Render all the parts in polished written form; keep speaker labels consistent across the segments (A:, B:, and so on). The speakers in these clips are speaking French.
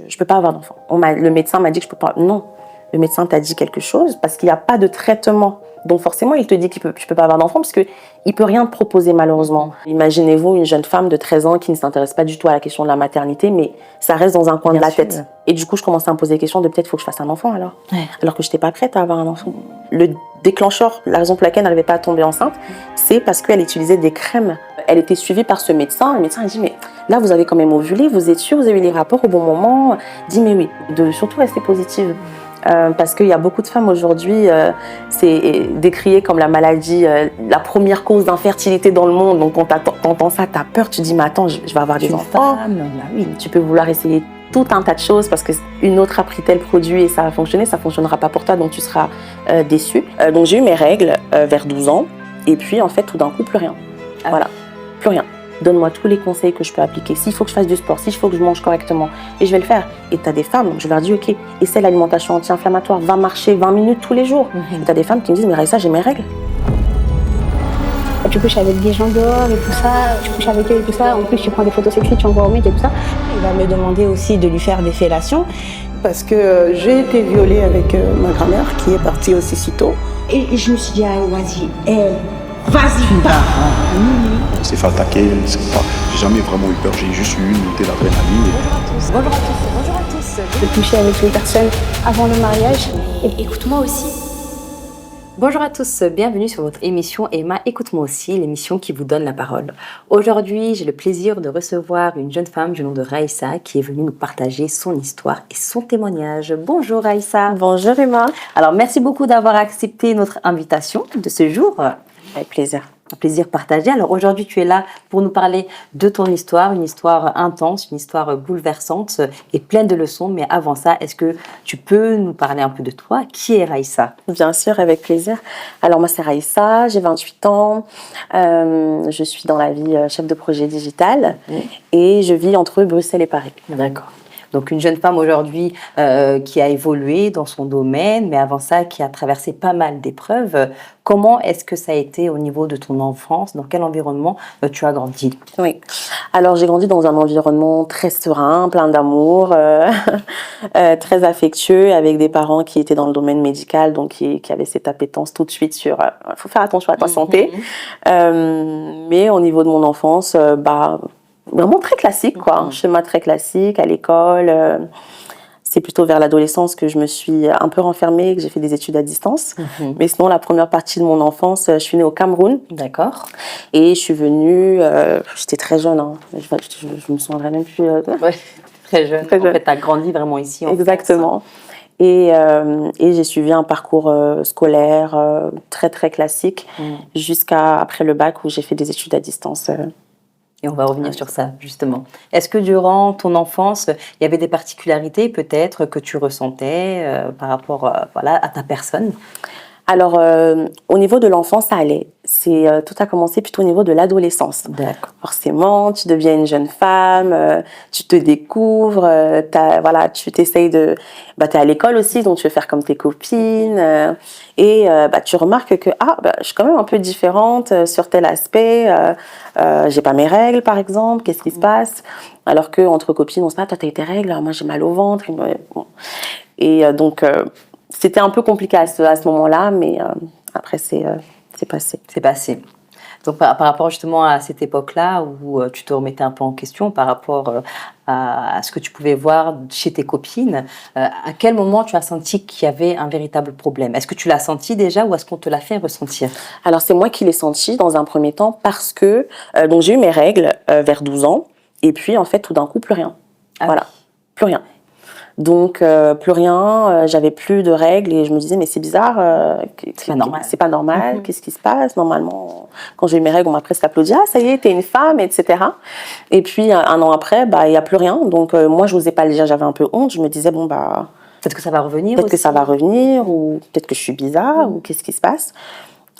A: Je peux pas avoir d'enfant. Le médecin m'a dit que je peux pas. Non, le médecin t'a dit quelque chose parce qu'il n'y a pas de traitement. Donc forcément, il te dit que tu peux pas avoir d'enfant parce qu'il ne peut rien te proposer malheureusement. Imaginez-vous une jeune femme de 13 ans qui ne s'intéresse pas du tout à la question de la maternité, mais ça reste dans un coin de la tête. Et du coup, je commençais à me poser des questions de peut-être faut que je fasse un enfant alors. Alors que je n'étais pas prête à avoir un enfant. Le déclencheur, la raison pour laquelle elle n'arrivait pas à tomber enceinte, c'est parce qu'elle utilisait des crèmes. Elle était suivie par ce médecin. Le médecin a dit mais là vous avez quand même ovulé, vous êtes sûre, vous avez eu les rapports au bon moment. Dit mais oui, de surtout rester positive. Parce qu'il y a beaucoup de femmes aujourd'hui, c'est décrié comme la maladie, la première cause d'infertilité dans le monde. Donc quand t'entends ça, t'as peur, tu te dis mais attends, je vais avoir des enfants. Oui, tu peux vouloir essayer tout un tas de choses parce qu'une autre a pris tel produit et ça a fonctionné, ça ne fonctionnera pas pour toi, donc tu seras déçu. Donc j'ai eu mes règles vers 12 ans et puis en fait tout d'un coup plus rien. Voilà, plus rien. Donne-moi tous les conseils que je peux appliquer. S'il faut que je fasse du sport, s'il faut que je mange correctement, et je vais le faire. Et tu as des femmes, je leur dis, ok, essaie l'alimentation anti-inflammatoire, va marcher 20 minutes tous les jours. Et tu as des femmes qui me disent, mais Raïssa, j'ai mes règles.
B: Tu couches avec des gens dehors et tout ça, tu couches avec eux et tout ça, en plus tu prends des photos sexy, tu envoies au mec et tout ça.
C: Il va me demander aussi de lui faire des fellations. Parce que j'ai été violée avec ma grand-mère qui est partie aussi si tôt.
B: Et je me suis dit, ah, vas-y, vas-y, pas.
D: On s'est fait attaquer, j'ai jamais vraiment eu peur, j'ai juste eu une montée d'adrénaline.
E: Bonjour à tous.
B: De coucher avec une personne avant le mariage.
E: Et écoute-moi aussi. Bonjour à tous, bienvenue sur votre émission Emma Écoute-moi aussi, l'émission qui vous donne la parole. Aujourd'hui, j'ai le plaisir de recevoir une jeune femme du nom de Raïssa qui est venue nous partager son histoire et son témoignage. Bonjour Raïssa.
A: Bonjour Emma.
E: Alors merci beaucoup d'avoir accepté notre invitation de ce jour.
A: Avec plaisir.
E: Un plaisir partagé. Alors aujourd'hui, tu es là pour nous parler de ton histoire, une histoire intense, une histoire bouleversante et pleine de leçons. Mais avant ça, est-ce que tu peux nous parler un peu de toi? Qui est Raïssa?
A: Bien sûr, avec plaisir. Alors moi, c'est Raïssa, j'ai 28 ans. Je suis dans la vie chef de projet digital et je vis entre Bruxelles et Paris.
E: D'accord. Donc une jeune femme aujourd'hui qui a évolué dans son domaine, mais avant ça, qui a traversé pas mal d'épreuves. Comment est-ce que ça a été au niveau de ton enfance? Dans quel environnement tu as grandi?
A: Oui. Alors j'ai grandi dans un environnement très serein, plein d'amour, très affectueux, avec des parents qui étaient dans le domaine médical, donc qui avaient cette appétence tout de suite sur faut faire attention à ta santé. Mais au niveau de mon enfance, vraiment très classique, quoi. Un schéma très classique à l'école. C'est plutôt vers l'adolescence que je me suis un peu renfermée, que j'ai fait des études à distance. Mais sinon, la première partie de mon enfance, je suis née au Cameroun.
E: D'accord.
A: Et je suis venue, j'étais très jeune, hein. Je me souviendrai même plus.
E: Ouais, très jeune.
A: Très jeune.
E: En fait, tu as grandi vraiment ici en
A: Exactement.
E: France.
A: Et j'ai suivi un parcours scolaire très, très classique jusqu'à après le bac où j'ai fait des études à distance.
E: Et on va revenir sur ça, justement. Est-ce que durant ton enfance, il y avait des particularités peut-être que tu ressentais par rapport à ta personne?
A: Alors, au niveau de l'enfance, ça allait. Tout a commencé plutôt au niveau de l'adolescence.
E: D'accord.
A: Forcément, tu deviens une jeune femme, tu te découvres, tu t'essayes de... t'es à l'école aussi, donc tu veux faire comme tes copines. Tu remarques que je suis quand même un peu différente sur tel aspect. J'ai pas mes règles, par exemple. Qu'est-ce qui se passe? Alors qu'entre copines, on se dit, toi, t'as eu tes règles, moi, j'ai mal au ventre. Donc... c'était un peu compliqué à ce moment-là, mais après, c'est passé.
E: C'est passé. Donc, par rapport justement à cette époque-là où tu te remettais un peu en question par rapport à ce que tu pouvais voir chez tes copines, à quel moment tu as senti qu'il y avait un véritable problème? Est-ce que tu l'as senti déjà ou est-ce qu'on te l'a fait ressentir?
A: Alors, c'est moi qui l'ai senti dans un premier temps parce que donc j'ai eu mes règles vers 12 ans et puis, en fait, tout d'un coup, plus rien. Voilà, plus rien. Donc, plus rien, j'avais plus de règles et je me disais, mais c'est bizarre.
E: C'est pas normal.
A: C'est pas normal, qu'est-ce qui se passe? Normalement, quand j'ai eu mes règles, on m'a presque applaudi, ah, ça y est, t'es une femme, etc. Et puis, un an après, il n'y a plus rien. Donc, moi, je n'osais pas le dire, j'avais un peu honte. Je me disais,
E: peut-être que ça va revenir.
A: Peut-être que ça va revenir, ou peut-être que je suis bizarre, ou qu'est-ce qui se passe?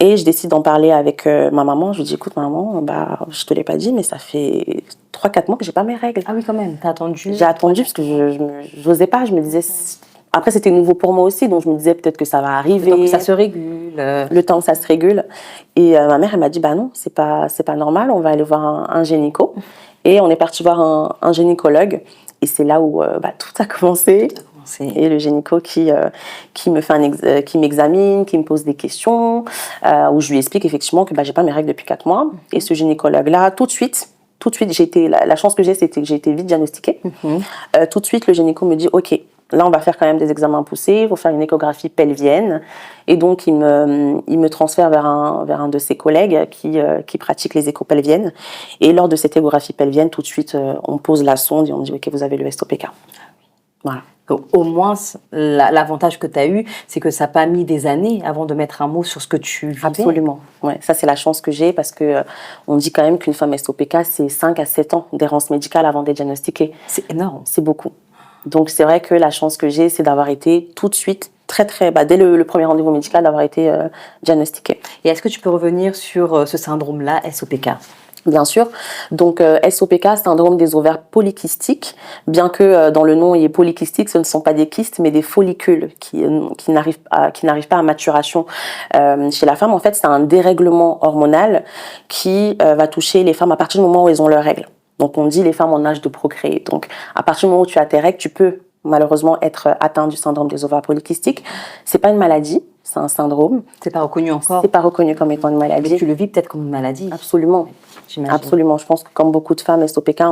A: Et je décide d'en parler avec ma maman. Je lui dis, écoute, maman, je te l'ai pas dit, mais ça fait 3-4 mois que j'ai pas mes règles.
E: Ah oui, quand même, t'as attendu?
A: J'ai attendu parce que je n'osais pas. Je me disais, après, c'était nouveau pour moi aussi, donc je me disais peut-être que ça va arriver.
E: Donc ça se régule.
A: Le temps que ça se régule. Et ma mère, elle m'a dit, non, c'est pas normal, on va aller voir un gynéco. Et on est parti voir un gynécologue. Et c'est là où tout a commencé. Et le gynéco qui me fait qui m'examine, qui me pose des questions, où je lui explique effectivement que j'ai pas mes règles depuis 4 mois. Et ce gynécologue-là, tout de suite, la chance que j'ai, c'était que j'ai été vite diagnostiquée. Tout de suite, le gynéco me dit, OK, là, on va faire quand même des examens poussés, il faut faire une échographie pelvienne. Et donc, il me transfère vers un de ses collègues qui pratique les échos pelviennes. Et lors de cette échographie pelvienne, tout de suite, on pose la sonde et on me dit, OK, vous avez le SOPK. Voilà.
E: Donc, au moins, l'avantage que tu as eu, c'est que ça n'a pas mis des années avant de mettre un mot sur ce que tu vivais.
A: Absolument. Ouais, ça, c'est la chance que j'ai parce que on dit quand même qu'une femme SOPK, c'est 5 à 7 ans d'errance médicale avant d'être diagnostiquée.
E: C'est énorme.
A: C'est beaucoup. Donc, c'est vrai que la chance que j'ai, c'est d'avoir été tout de suite, dès le premier rendez-vous médical, d'avoir été diagnostiquée.
E: Et est-ce que tu peux revenir sur ce syndrome-là, SOPK ?
A: Bien sûr. Donc, SOPK, syndrome des ovaires polykystiques. Bien que dans le nom, il y ait polykystique, ce ne sont pas des kystes, mais des follicules qui n'arrivent pas à maturation chez la femme. En fait, c'est un dérèglement hormonal qui va toucher les femmes à partir du moment où elles ont leurs règles. Donc, on dit les femmes en âge de procréer. Donc, à partir du moment où tu as tes règles, tu peux malheureusement être atteint du syndrome des ovaires polykystiques. C'est pas une maladie, c'est un syndrome.
E: C'est pas reconnu encore.
A: C'est pas reconnu comme étant une maladie.
E: Mais tu le vis peut-être comme une maladie.
A: Absolument.
E: J'imagine.
A: Absolument. Je pense que comme beaucoup de femmes SOPK,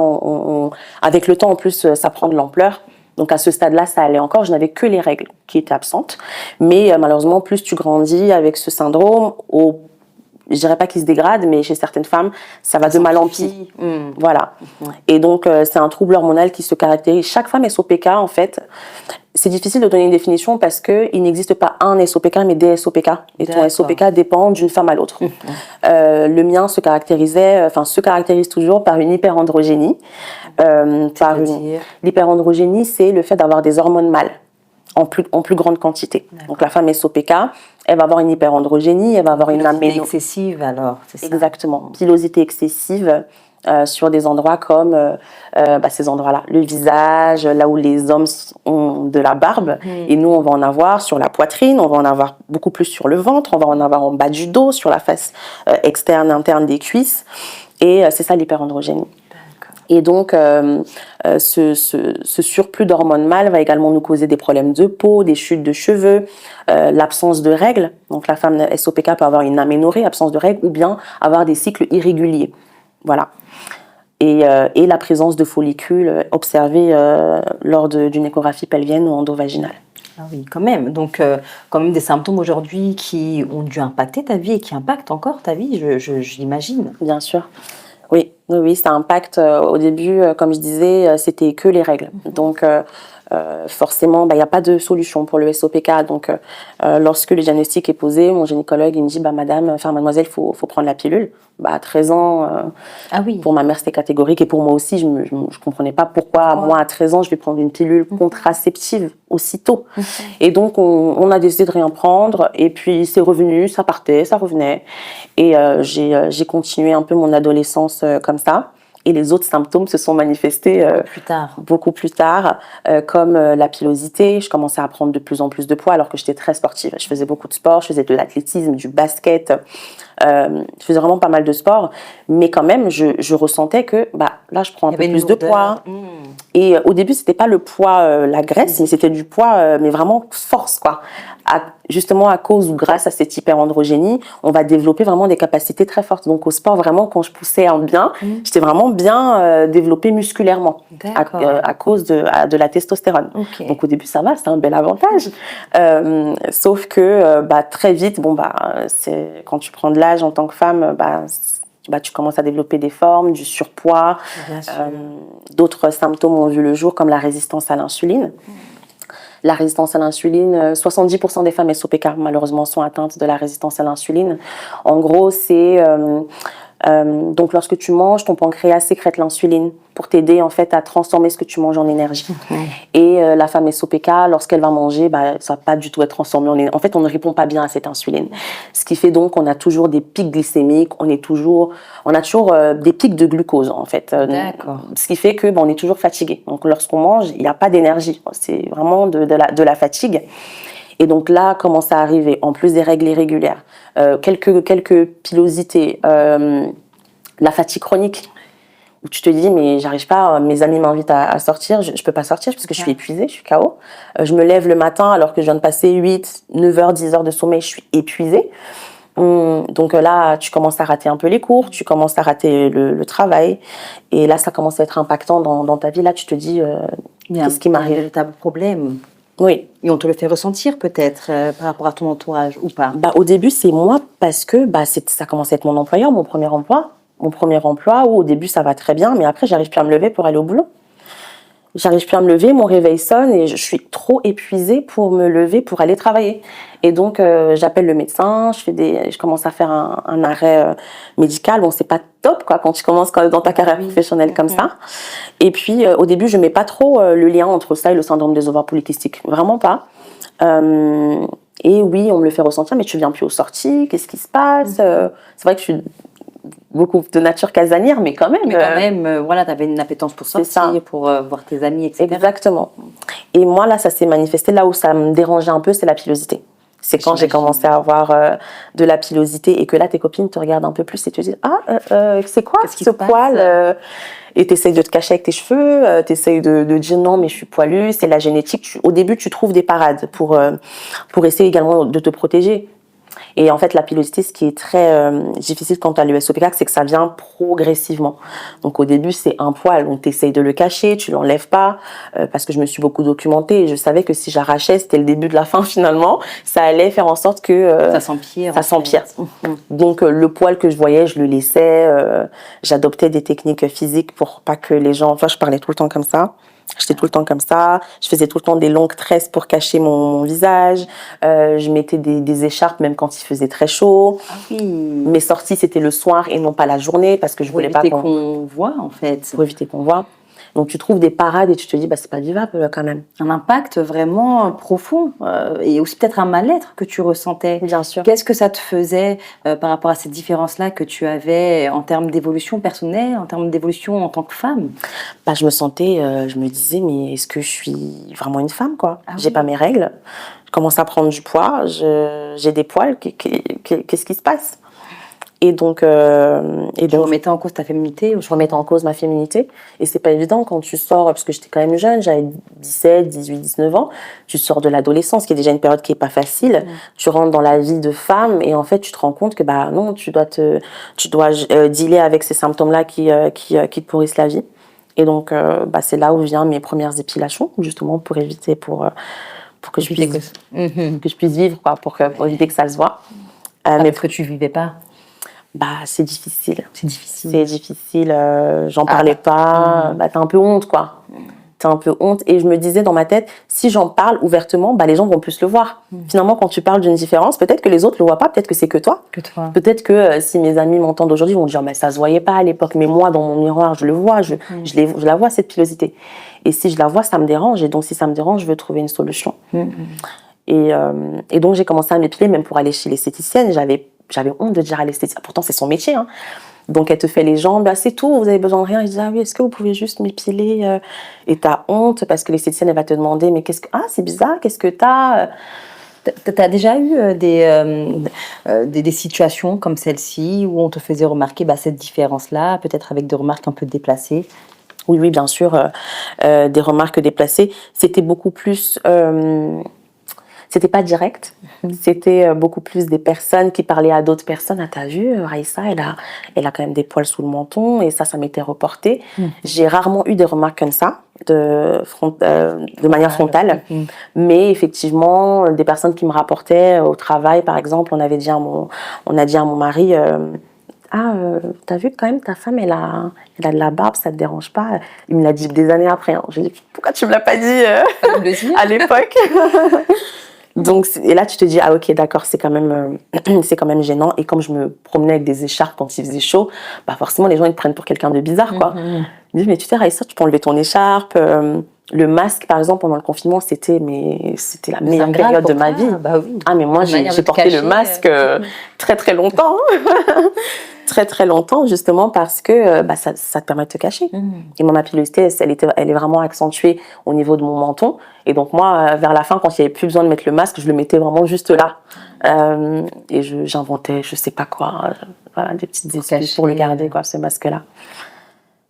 A: avec le temps en plus, ça prend de l'ampleur. Donc à ce stade-là, ça allait encore. Je n'avais que les règles qui étaient absentes. Mais malheureusement, plus tu grandis avec ce syndrome, je dirais pas qu'il se dégrade, mais chez certaines femmes, ça va de mal en pis. Voilà. Et donc, c'est un trouble hormonal qui se caractérise. Chaque femme SOPK, en fait, c'est difficile de donner une définition parce qu'il n'existe pas un SOPK, mais des SOPK. Et ton SOPK dépend d'une femme à l'autre. Le mien se caractérise toujours par une hyperandrogénie. L'hyperandrogénie, c'est le fait d'avoir des hormones mâles en plus grande quantité. Donc la femme SOPK, elle va avoir une hyperandrogénie, elle va avoir une aménorrhée
E: excessive alors, c'est ça.
A: Exactement, pilosité excessive sur des endroits comme ces endroits-là, le visage, là où les hommes ont de la barbe, et nous on va en avoir sur la poitrine, on va en avoir beaucoup plus sur le ventre, on va en avoir en bas du dos, sur la face externe, interne des cuisses, et c'est ça l'hyperandrogénie. Et donc, ce surplus d'hormones mâles va également nous causer des problèmes de peau, des chutes de cheveux, l'absence de règles. Donc, la femme SOPK peut avoir une aménorrhée, absence de règles, ou bien avoir des cycles irréguliers. Voilà. Et la présence de follicules observées lors d'une échographie pelvienne ou endovaginale.
E: Ah oui, quand même. Donc, quand même des symptômes aujourd'hui qui ont dû impacter ta vie et qui impactent encore ta vie, j'imagine.
A: Bien sûr. Oui, ça impacte. Au début, comme je disais, c'était que les règles. Donc, forcément, il n'y a pas de solution pour le SOPK. Donc, lorsque le diagnostic est posé, mon gynécologue, il me dit, mademoiselle, il faut prendre la pilule. À 13 ans, pour ma mère, c'était catégorique. Et pour moi aussi, je ne comprenais pas pourquoi, moi, à 13 ans, je vais prendre une pilule contraceptive aussitôt. Et donc, on a décidé de rien prendre. Et puis, c'est revenu, ça partait, ça revenait. Et j'ai continué un peu mon adolescence comme ça. Et les autres symptômes se sont manifestés beaucoup plus tard, comme la pilosité. Je commençais à prendre de plus en plus de poids alors que j'étais très sportive. Je faisais beaucoup de sport, je faisais de l'athlétisme, du basket. Je faisais vraiment pas mal de sport. Mais quand même, je ressentais que là, je prends un peu plus de poids. Et au début, c'était pas le poids, la graisse, mais c'était du poids, mais vraiment force, quoi. Justement, à cause ou grâce à cette hyperandrogénie, on va développer vraiment des capacités très fortes. Donc, au sport, vraiment, quand je poussais en bien, j'étais vraiment bien développée musculairement à cause de la testostérone. Okay. Donc, au début, ça va, c'est un bel avantage. Sauf que très vite, c'est quand tu prends de l'âge en tant que femme, tu commences à développer des formes, du surpoids. D'autres symptômes ont vu le jour, comme la résistance à l'insuline. La résistance à l'insuline, 70% des femmes SOPK, malheureusement, sont atteintes de la résistance à l'insuline. En gros, c'est... donc, lorsque tu manges, ton pancréas sécrète l'insuline pour t'aider, en fait, à transformer ce que tu manges en énergie. Et la femme SOPK, lorsqu'elle va manger, ça va pas du tout être transformé en énergie. En fait, on ne répond pas bien à cette insuline. Ce qui fait donc qu'on a toujours des pics glycémiques, on a toujours des pics de glucose, en fait. Ce qui fait que on est toujours fatigué. Donc, lorsqu'on mange, il n'y a pas d'énergie. C'est vraiment de la fatigue. Et donc là, commence à arriver, en plus des règles irrégulières, quelques pilosités, la fatigue chronique, où tu te dis, mais j'arrive pas, mes amis m'invitent à sortir, je peux pas sortir parce que je suis épuisée, je suis KO. Je me lève le matin alors que je viens de passer 8, 9 heures, 10 heures de sommeil, je suis épuisée. Donc là, tu commences à rater un peu les cours, tu commences à rater le travail. Et là, ça commence à être impactant dans ta vie. Là, tu te dis, qu'est-ce qui m'arrive?
E: Un véritable problème.
A: Oui.
E: Et on te le fait ressentir peut-être par rapport à ton entourage ou pas?
A: Au début, c'est moi parce que ça commence à être mon employeur, mon premier emploi. Mon premier emploi où au début, ça va très bien, mais après, j'arrive plus à me lever pour aller au boulot. J'arrive plus à me lever, mon réveil sonne et je suis trop épuisée pour me lever, pour aller travailler. Et donc, j'appelle le médecin, je commence à faire un arrêt médical. Bon, c'est pas top, quoi, quand tu commences dans ta carrière professionnelle comme ça. Et puis, au début, je mets pas trop le lien entre ça et le syndrome des ovaires polykystiques. Vraiment pas. Et oui, on me le fait ressentir, mais tu viens plus aux sorties, qu'est-ce qui se passe? C'est vrai que je suis beaucoup de nature casanière, mais quand même.
E: Mais quand même, voilà, tu avais une appétence pour sortir, pour voir tes amis, etc.
A: Exactement. Et moi, là, ça s'est manifesté, là où ça me dérangeait un peu, c'est la pilosité. C'est quand j'ai commencé à avoir de la pilosité et que là, tes copines te regardent un peu plus et te disent, c'est quoi ce poil? Et t'essayes de te cacher avec tes cheveux, t'essayes de dire non, mais je suis poilue, c'est la génétique. Au début, tu trouves des parades pour essayer également de te protéger. Et en fait, la pilosité, ce qui est très difficile quand tu as le SOPK, c'est que ça vient progressivement. Donc au début, c'est un poil, donc tu essayes de le cacher, tu l'enlèves pas, parce que je me suis beaucoup documentée et je savais que si j'arrachais, c'était le début de la fin finalement, ça allait faire en sorte que
E: ça s'empire.
A: Donc le poil que je voyais, je le laissais, j'adoptais des techniques physiques pour pas que les gens... Enfin, je parlais tout le temps comme ça. J'étais tout le temps comme ça, je faisais tout le temps des longues tresses pour cacher mon visage, je mettais des écharpes même quand il faisait très chaud.
E: Ah oui.
A: Mes sorties, c'était le soir et non pas la journée parce que je voulais pas
E: qu'on voit en fait.
A: Pour éviter qu'on voit. Donc tu trouves des parades et tu te dis, c'est pas vivable quand même.
E: Un impact vraiment profond et aussi peut-être un mal-être que tu ressentais.
A: Bien sûr.
E: Qu'est-ce que ça te faisait par rapport à cette différence-là que tu avais en termes d'évolution personnelle, en termes d'évolution en tant que femme?
A: Je me sentais, je me disais, mais est-ce que je suis vraiment une femme, quoi? J'ai pas mes règles, je commence à prendre du poids, j'ai des poils, qu'est-ce qui se passe? Et donc,
E: tu remettais en cause ta féminité?
A: Je remettais en cause ma féminité. Et c'est pas évident quand tu sors, parce que j'étais quand même jeune, j'avais 17, 18, 19 ans. Tu sors de l'adolescence, qui est déjà une période qui est pas facile. Tu rentres dans la vie de femme et en fait, tu te rends compte que, non, tu dois dealer avec ces symptômes-là qui te pourrissent la vie. Et donc, c'est là où viennent mes premières épilations, justement, pour éviter, pour que je puisse vivre, quoi, pour éviter que ça se voit.
E: Mais parce que tu vivais pas?
A: C'est difficile.
E: C'est difficile.
A: C'est difficile, j'en parlais pas. T'as un peu honte, quoi. T'as un peu honte. Et je me disais dans ma tête, si j'en parle ouvertement, les gens vont plus le voir. Finalement, quand tu parles d'une différence, peut-être que les autres le voient pas, peut-être que c'est que toi. Peut-être que si mes amis m'entendent aujourd'hui, ils vont dire, mais ça se voyait pas à l'époque. Mais moi, dans mon miroir, je le vois, je la vois, cette pilosité. Et si je la vois, ça me dérange. Et donc, si ça me dérange, je veux trouver une solution. Et donc, j'ai commencé à m'épiler, même pour aller chez l'esthéticienne. J'avais honte de dire à l'esthéticienne, pourtant c'est son métier, hein. Donc elle te fait les jambes, c'est tout, vous avez besoin de rien. Je dis, oui, est-ce que vous pouvez juste m'épiler? Et t'as honte parce que l'esthéticienne, elle va te demander, mais c'est bizarre, qu'est-ce que t'as?
E: T'as déjà eu des situations comme celle-ci où on te faisait remarquer cette différence-là, peut-être avec des remarques un peu déplacées?
A: Oui, bien sûr, des remarques déplacées. C'était beaucoup plus... C'était pas direct, c'était beaucoup plus des personnes qui parlaient à d'autres personnes. Ah, t'as vu, Raïssa, elle a quand même des poils sous le menton, et ça m'était reporté. J'ai rarement eu des remarques comme ça, de manière frontale. Mais effectivement, des personnes qui me rapportaient au travail, par exemple, on a dit à mon mari, t'as vu quand même ta femme, elle a de la barbe, ça te dérange pas? Il me l'a dit des années après. Je lui ai dit, pourquoi tu me l'as pas dit à l'époque? Donc, et là, tu te dis, ok, d'accord, c'est quand même gênant. Et comme je me promenais avec des écharpes quand il faisait chaud, forcément, les gens, ils te prennent pour quelqu'un de bizarre, quoi. Ils me disent, mais tu sais, Raïssa, tu peux enlever ton écharpe. Le masque, par exemple, pendant le confinement, c'était la meilleure période de ma vie.
E: Oui.
A: Mais moi, j'ai porté le masque très, très longtemps. Très, très longtemps, justement, parce que ça te permet de te cacher. Et ma pilosité, elle est vraiment accentuée au niveau de mon menton. Et donc, moi, vers la fin, quand il n'y avait plus besoin de mettre le masque, je le mettais vraiment juste là. Et j'inventais, je sais pas quoi, des petites excuses pour le garder, quoi, ce masque-là.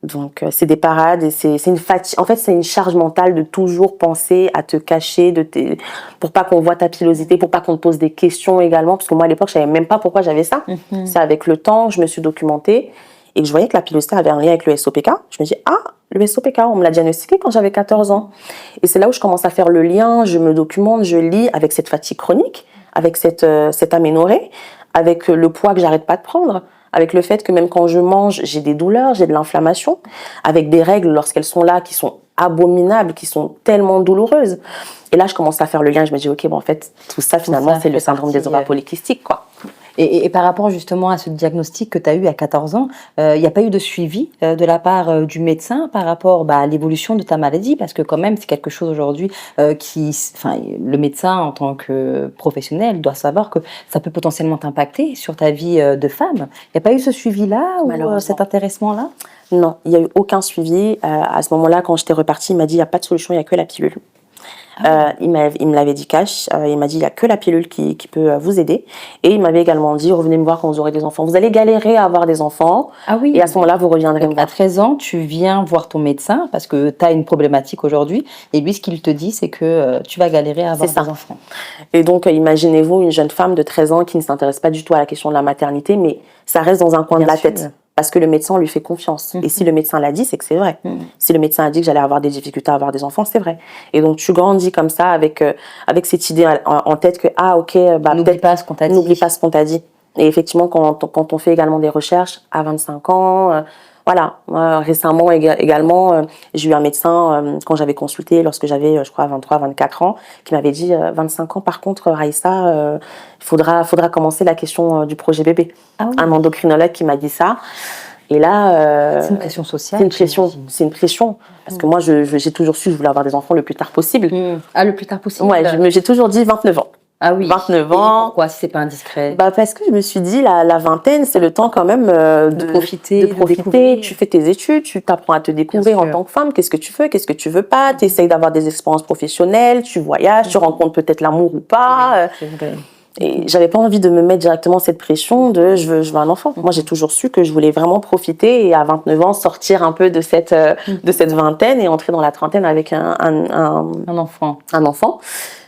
A: Donc, c'est des parades et c'est une fatigue. En fait, c'est une charge mentale de toujours penser à te cacher, pour pas qu'on voit ta pilosité, pour pas qu'on te pose des questions également. Parce que moi, à l'époque, je savais même pas pourquoi j'avais ça. C'est avec le temps que je me suis documentée et que je voyais que la pilosité avait un lien avec le SOPK. Je me dis, ah, le SOPK, on me l'a diagnostiqué quand j'avais 14 ans. Et c'est là où je commence à faire le lien, je me documente, je lis avec cette fatigue chronique, avec cette aménorrhée, avec le poids que j'arrête pas de prendre, avec le fait que même quand je mange, j'ai des douleurs, j'ai de l'inflammation, avec des règles lorsqu'elles sont là qui sont abominables, qui sont tellement douloureuses. Et là, je commence à faire le lien, je me dis, ok, bon, en fait, tout ça, finalement, c'est le syndrome des ovaires polykystiques, quoi.
E: Et par rapport justement à ce diagnostic que tu as eu à 14 ans, il n'y a pas eu de suivi de la part du médecin par rapport à l'évolution de ta maladie, parce que quand même c'est quelque chose aujourd'hui le médecin en tant que professionnel doit savoir que ça peut potentiellement t'impacter sur ta vie de femme. Il n'y a pas eu ce suivi-là ou cet intéressement-là?
A: Non, il n'y a eu aucun suivi. À ce moment-là, quand j'étais repartie, il m'a dit, il n'y a pas de solution, il n'y a que la pilule. Il me l'avait dit cash, il m'a dit il n'y a que la pilule qui peut vous aider, et il m'avait également dit revenez me voir quand vous aurez des enfants, vous allez galérer à avoir des enfants, et à ce moment-là vous reviendrez me voir.
E: À 13 ans tu viens voir ton médecin parce que tu as une problématique aujourd'hui, et lui ce qu'il te dit c'est que tu vas galérer à avoir des enfants.
A: Et donc imaginez-vous une jeune femme de 13 ans qui ne s'intéresse pas du tout à la question de la maternité, mais ça reste dans un coin de la tête. Parce que le médecin lui fait confiance. Et si le médecin l'a dit, c'est que c'est vrai. Si le médecin a dit que j'allais avoir des difficultés à avoir des enfants, c'est vrai. Et donc, tu grandis comme ça avec cette idée en tête que, ah, ok,
E: n'oublie pas ce qu'on t'a dit.
A: N'oublie pas ce qu'on t'a dit. Et effectivement, quand on fait également des recherches à 25 ans, voilà. Récemment également, j'ai eu un médecin, quand j'avais consulté, lorsque j'avais, je crois, 23, 24 ans, qui m'avait dit, 25 ans, par contre, Raïssa, il faudra commencer la question du projet bébé. Ah oui. Un endocrinologue qui m'a dit ça. Et là,
E: c'est une pression sociale.
A: C'est une pression. Parce que moi, j'ai toujours su que je voulais avoir des enfants le plus tard possible.
E: Ah, le plus tard possible.
A: Ouais, j'ai toujours dit 29 ans.
E: Ah oui.
A: 29 ans.
E: Et pourquoi, si c'est pas indiscret?
A: Parce que je me suis dit, la vingtaine, c'est le temps quand même de profiter. Tu fais tes études, tu t'apprends à te découvrir en tant que femme. Qu'est-ce que tu veux, qu'est-ce que tu veux pas. Tu essayes d'avoir des expériences professionnelles, tu voyages, tu rencontres peut-être l'amour ou pas. Et j'avais pas envie de me mettre directement cette pression de je veux un enfant. Moi, j'ai toujours su que je voulais vraiment profiter et à 29 ans sortir un peu de cette vingtaine et entrer dans la trentaine avec un enfant.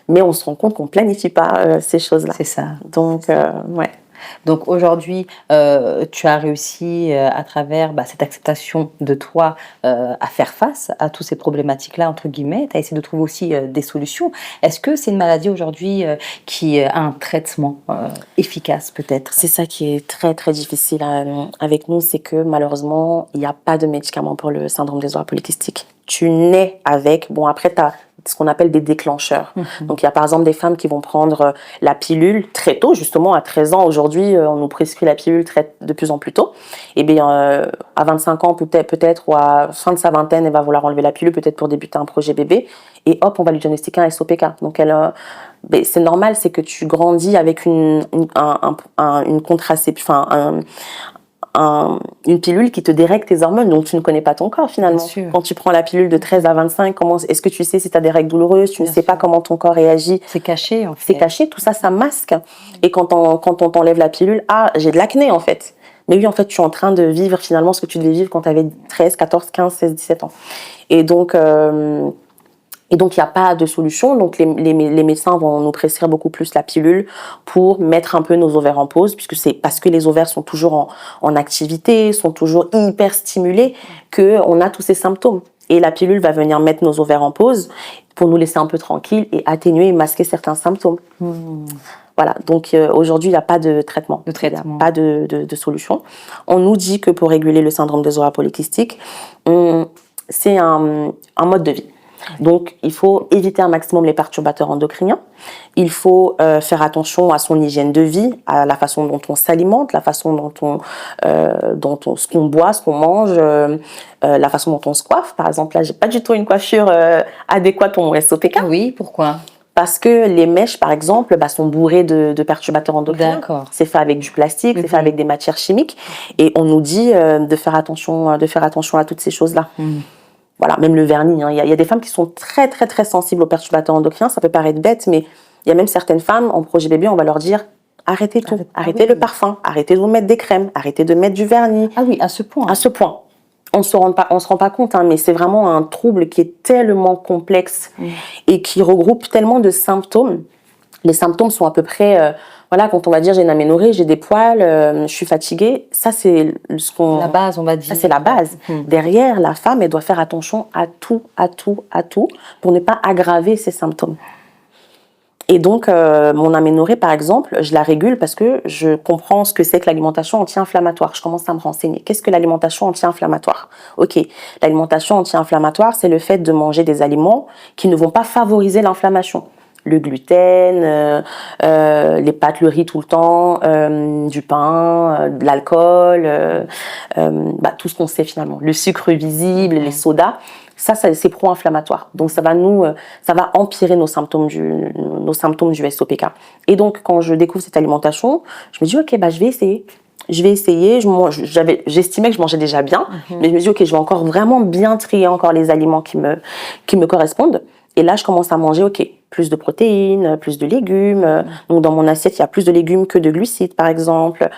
A: Mais on se rend compte qu'on planifie pas ces choses-là.
E: C'est ça.
A: Donc, ouais.
E: Donc aujourd'hui, tu as réussi à travers cette acceptation de toi à faire face à toutes ces problématiques-là, entre guillemets. Tu as essayé de trouver aussi des solutions. Est-ce que c'est une maladie aujourd'hui qui a un traitement efficace peut-être? C'est
A: ça qui est très très difficile avec nous, c'est que malheureusement, il n'y a pas de médicament pour le syndrome des ovaires polykystiques. Tu nais avec, bon après tu as ce qu'on appelle des déclencheurs. Donc il y a par exemple des femmes qui vont prendre la pilule très tôt, justement à 13 ans. Aujourd'hui, on nous prescrit la pilule de plus en plus tôt. Et bien à 25 ans peut-être ou à fin de sa vingtaine, elle va vouloir enlever la pilule peut-être pour débuter un projet bébé. Et hop, on va lui diagnostiquer un SOPK. Donc c'est normal, c'est que tu grandis avec une contraception, une pilule qui te dérègle tes hormones, donc tu ne connais pas ton corps finalement. Quand tu prends la pilule de 13 à 25, est-ce que tu sais si tu as des règles douloureuses, tu ne sais pas comment ton corps réagit.
E: C'est caché en fait.
A: C'est caché, tout ça, ça masque. Et quand on t'enlève la pilule, ah, j'ai de l'acné en fait. Mais oui, en fait, tu es en train de vivre finalement ce que tu devais vivre quand tu avais 13, 14, 15, 16, 17 ans. Et donc, il n'y a pas de solution. Donc, les médecins vont nous prescrire beaucoup plus la pilule pour mettre un peu nos ovaires en pause, puisque c'est parce que les ovaires sont toujours en activité, sont toujours hyper stimulés, qu'on a tous ces symptômes. Et la pilule va venir mettre nos ovaires en pause pour nous laisser un peu tranquilles et atténuer et masquer certains symptômes. Voilà, donc aujourd'hui, il n'y a pas de traitement. Il n'y a pas de solution. On nous dit que pour réguler le syndrome des ovaires polykystiques, c'est un mode de vie. Donc, il faut éviter un maximum les perturbateurs endocriniens. Il faut faire attention à son hygiène de vie, à la façon dont on s'alimente, la façon dont ce qu'on boit, ce qu'on mange, la façon dont on se coiffe. Par exemple, là, j'ai pas du tout une coiffure adéquate pour mon SOPK.
E: Oui, pourquoi?
A: Parce que les mèches, par exemple, sont bourrées de perturbateurs endocriniens.
E: D'accord.
A: C'est fait avec du plastique, c'est fait avec des matières chimiques. Et on nous dit de faire attention à toutes ces choses-là. Voilà, même le vernis. Il y a des femmes qui sont très, très, très sensibles aux perturbateurs endocriniens. Ça peut paraître bête, mais il y a même certaines femmes, en projet bébé, on va leur dire arrêtez tout. Arrêtez le parfum, arrêtez de vous mettre des crèmes, arrêtez de mettre du vernis.
E: Ah oui, à ce point.
A: À ce point. on se rend pas compte, hein, mais c'est vraiment un trouble qui est tellement complexe et qui regroupe tellement de symptômes. Les symptômes sont à peu près, voilà, quand on va dire j'ai une aménorrhée, j'ai des poils, je suis fatiguée, ça c'est ce qu'on...
E: La base, on va dire.
A: Ça c'est la base. Derrière, la femme, elle doit faire attention à tout, pour ne pas aggraver ses symptômes. Et donc, mon aménorrhée, par exemple, je la régule parce que je comprends ce que c'est que l'alimentation anti-inflammatoire. Je commence à me renseigner. Qu'est-ce que l'alimentation anti-inflammatoire? Ok, l'alimentation anti-inflammatoire, c'est le fait de manger des aliments qui ne vont pas favoriser l'inflammation. Le gluten, les pâtes, le riz tout le temps, du pain, de l'alcool, tout ce qu'on sait finalement. Le sucre visible, les sodas. Ça c'est pro-inflammatoire. Donc ça va empirer nos symptômes du SOPK. Et donc quand je découvre cette alimentation, je me dis ok, je vais essayer. J'estimais que je mangeais déjà bien, mais je me dis ok, je vais encore vraiment bien trier encore les aliments qui me correspondent. Et là, je commence à manger, ok, plus de protéines, plus de légumes. Donc dans mon assiette, il y a plus de légumes que de glucides, par exemple.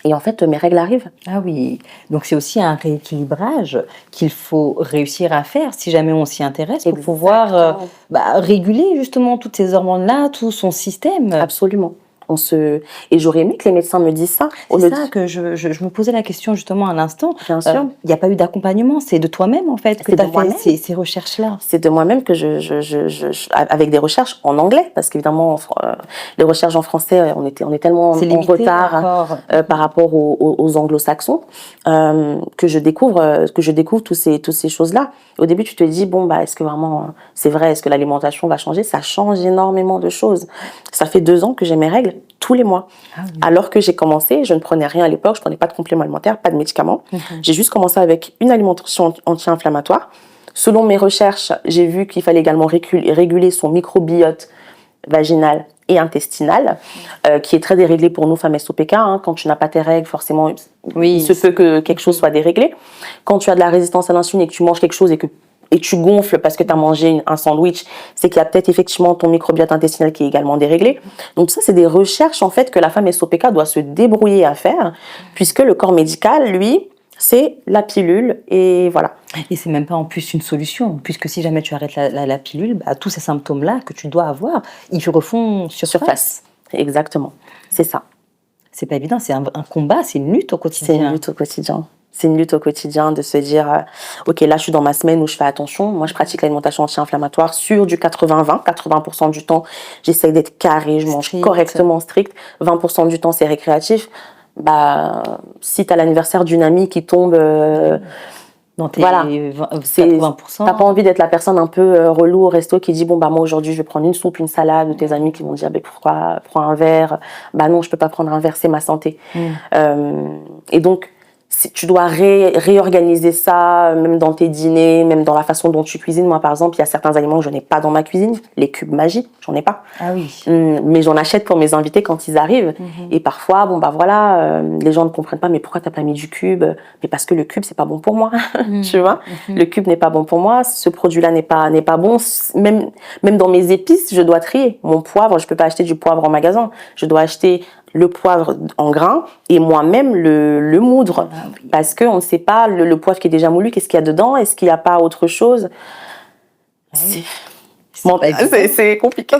A: Et en fait, mes règles arrivent.
E: Ah oui, donc c'est aussi un rééquilibrage qu'il faut réussir à faire si jamais on s'y intéresse pour pouvoir réguler justement toutes ces hormones-là, tout son système.
A: Absolument. Et j'aurais aimé que les médecins me disent ça.
E: C'est ça que je me posais la question justement à l'instant.
A: Bien sûr.
E: Il n'y a pas eu d'accompagnement, c'est de toi-même en fait que tu as fait ces recherches-là.
A: C'est de moi-même que avec des recherches en anglais, parce qu'évidemment, les recherches en français, on est tellement en retard par rapport aux anglo-saxons, que je découvre toutes ces choses-là. Au début, tu te dis, est-ce que vraiment c'est vrai, est-ce que l'alimentation va changer? Ça change énormément de choses. Ça fait 2 ans que j'ai mes règles tous les mois. Ah oui. Alors que j'ai commencé, je ne prenais rien à l'époque, je prenais pas de compléments alimentaires, pas de médicaments. J'ai juste commencé avec une alimentation anti-inflammatoire. Selon mes recherches, j'ai vu qu'il fallait également réguler son microbiote vaginal et intestinal, qui est très déréglé pour nous femmes SOPK. Quand tu n'as pas tes règles, forcément, il se peut que quelque chose soit déréglé. Quand tu as de la résistance à l'insuline et que tu manges quelque chose et tu gonfles parce que tu as mangé un sandwich, c'est qu'il y a peut-être effectivement ton microbiote intestinal qui est également déréglé. Donc ça, c'est des recherches en fait que la femme SOPK doit se débrouiller à faire, puisque le corps médical, lui, c'est la pilule et voilà.
E: Et c'est même pas en plus une solution, puisque si jamais tu arrêtes la pilule, tous ces symptômes-là que tu dois avoir, ils refont surface.
A: Exactement, c'est ça.
E: C'est pas évident, c'est un combat, c'est une lutte au quotidien.
A: C'est une lutte au quotidien. C'est une lutte au quotidien de se dire, ok, là je suis dans ma semaine où je fais attention. Moi je pratique l'alimentation anti-inflammatoire sur du 80-20. 80% du temps, j'essaye d'être carré, je mange correctement, strict. 20% du temps, c'est récréatif. Si tu as l'anniversaire d'une amie qui tombe...
E: dans tes
A: 80%. T'as pas envie d'être la personne un peu relou au resto qui dit moi aujourd'hui je vais prendre une soupe, une salade, ou tes amis qui vont dire pourquoi prends un verre, non je peux pas prendre un verre, c'est ma santé. Et donc tu dois réorganiser ça, même dans tes dîners, même dans la façon dont tu cuisines. Moi, par exemple, il y a certains aliments que je n'ai pas dans ma cuisine. Les cubes Maggi, j'en ai pas.
E: Ah oui.
A: Mais j'en achète pour mes invités quand ils arrivent. Et parfois, les gens ne comprennent pas, mais pourquoi t'as pas mis du cube? Mais parce que le cube, c'est pas bon pour moi. Tu vois? Le cube n'est pas bon pour moi. Ce produit-là n'est pas bon. Même dans mes épices, je dois trier. Mon poivre, je peux pas acheter du poivre en magasin. Je dois acheter le poivre en grains et moi-même le moudre, parce qu'on ne sait pas le poivre qui est déjà moulu, qu'est-ce qu'il y a dedans, est-ce qu'il n'y a pas autre chose. C'est compliqué.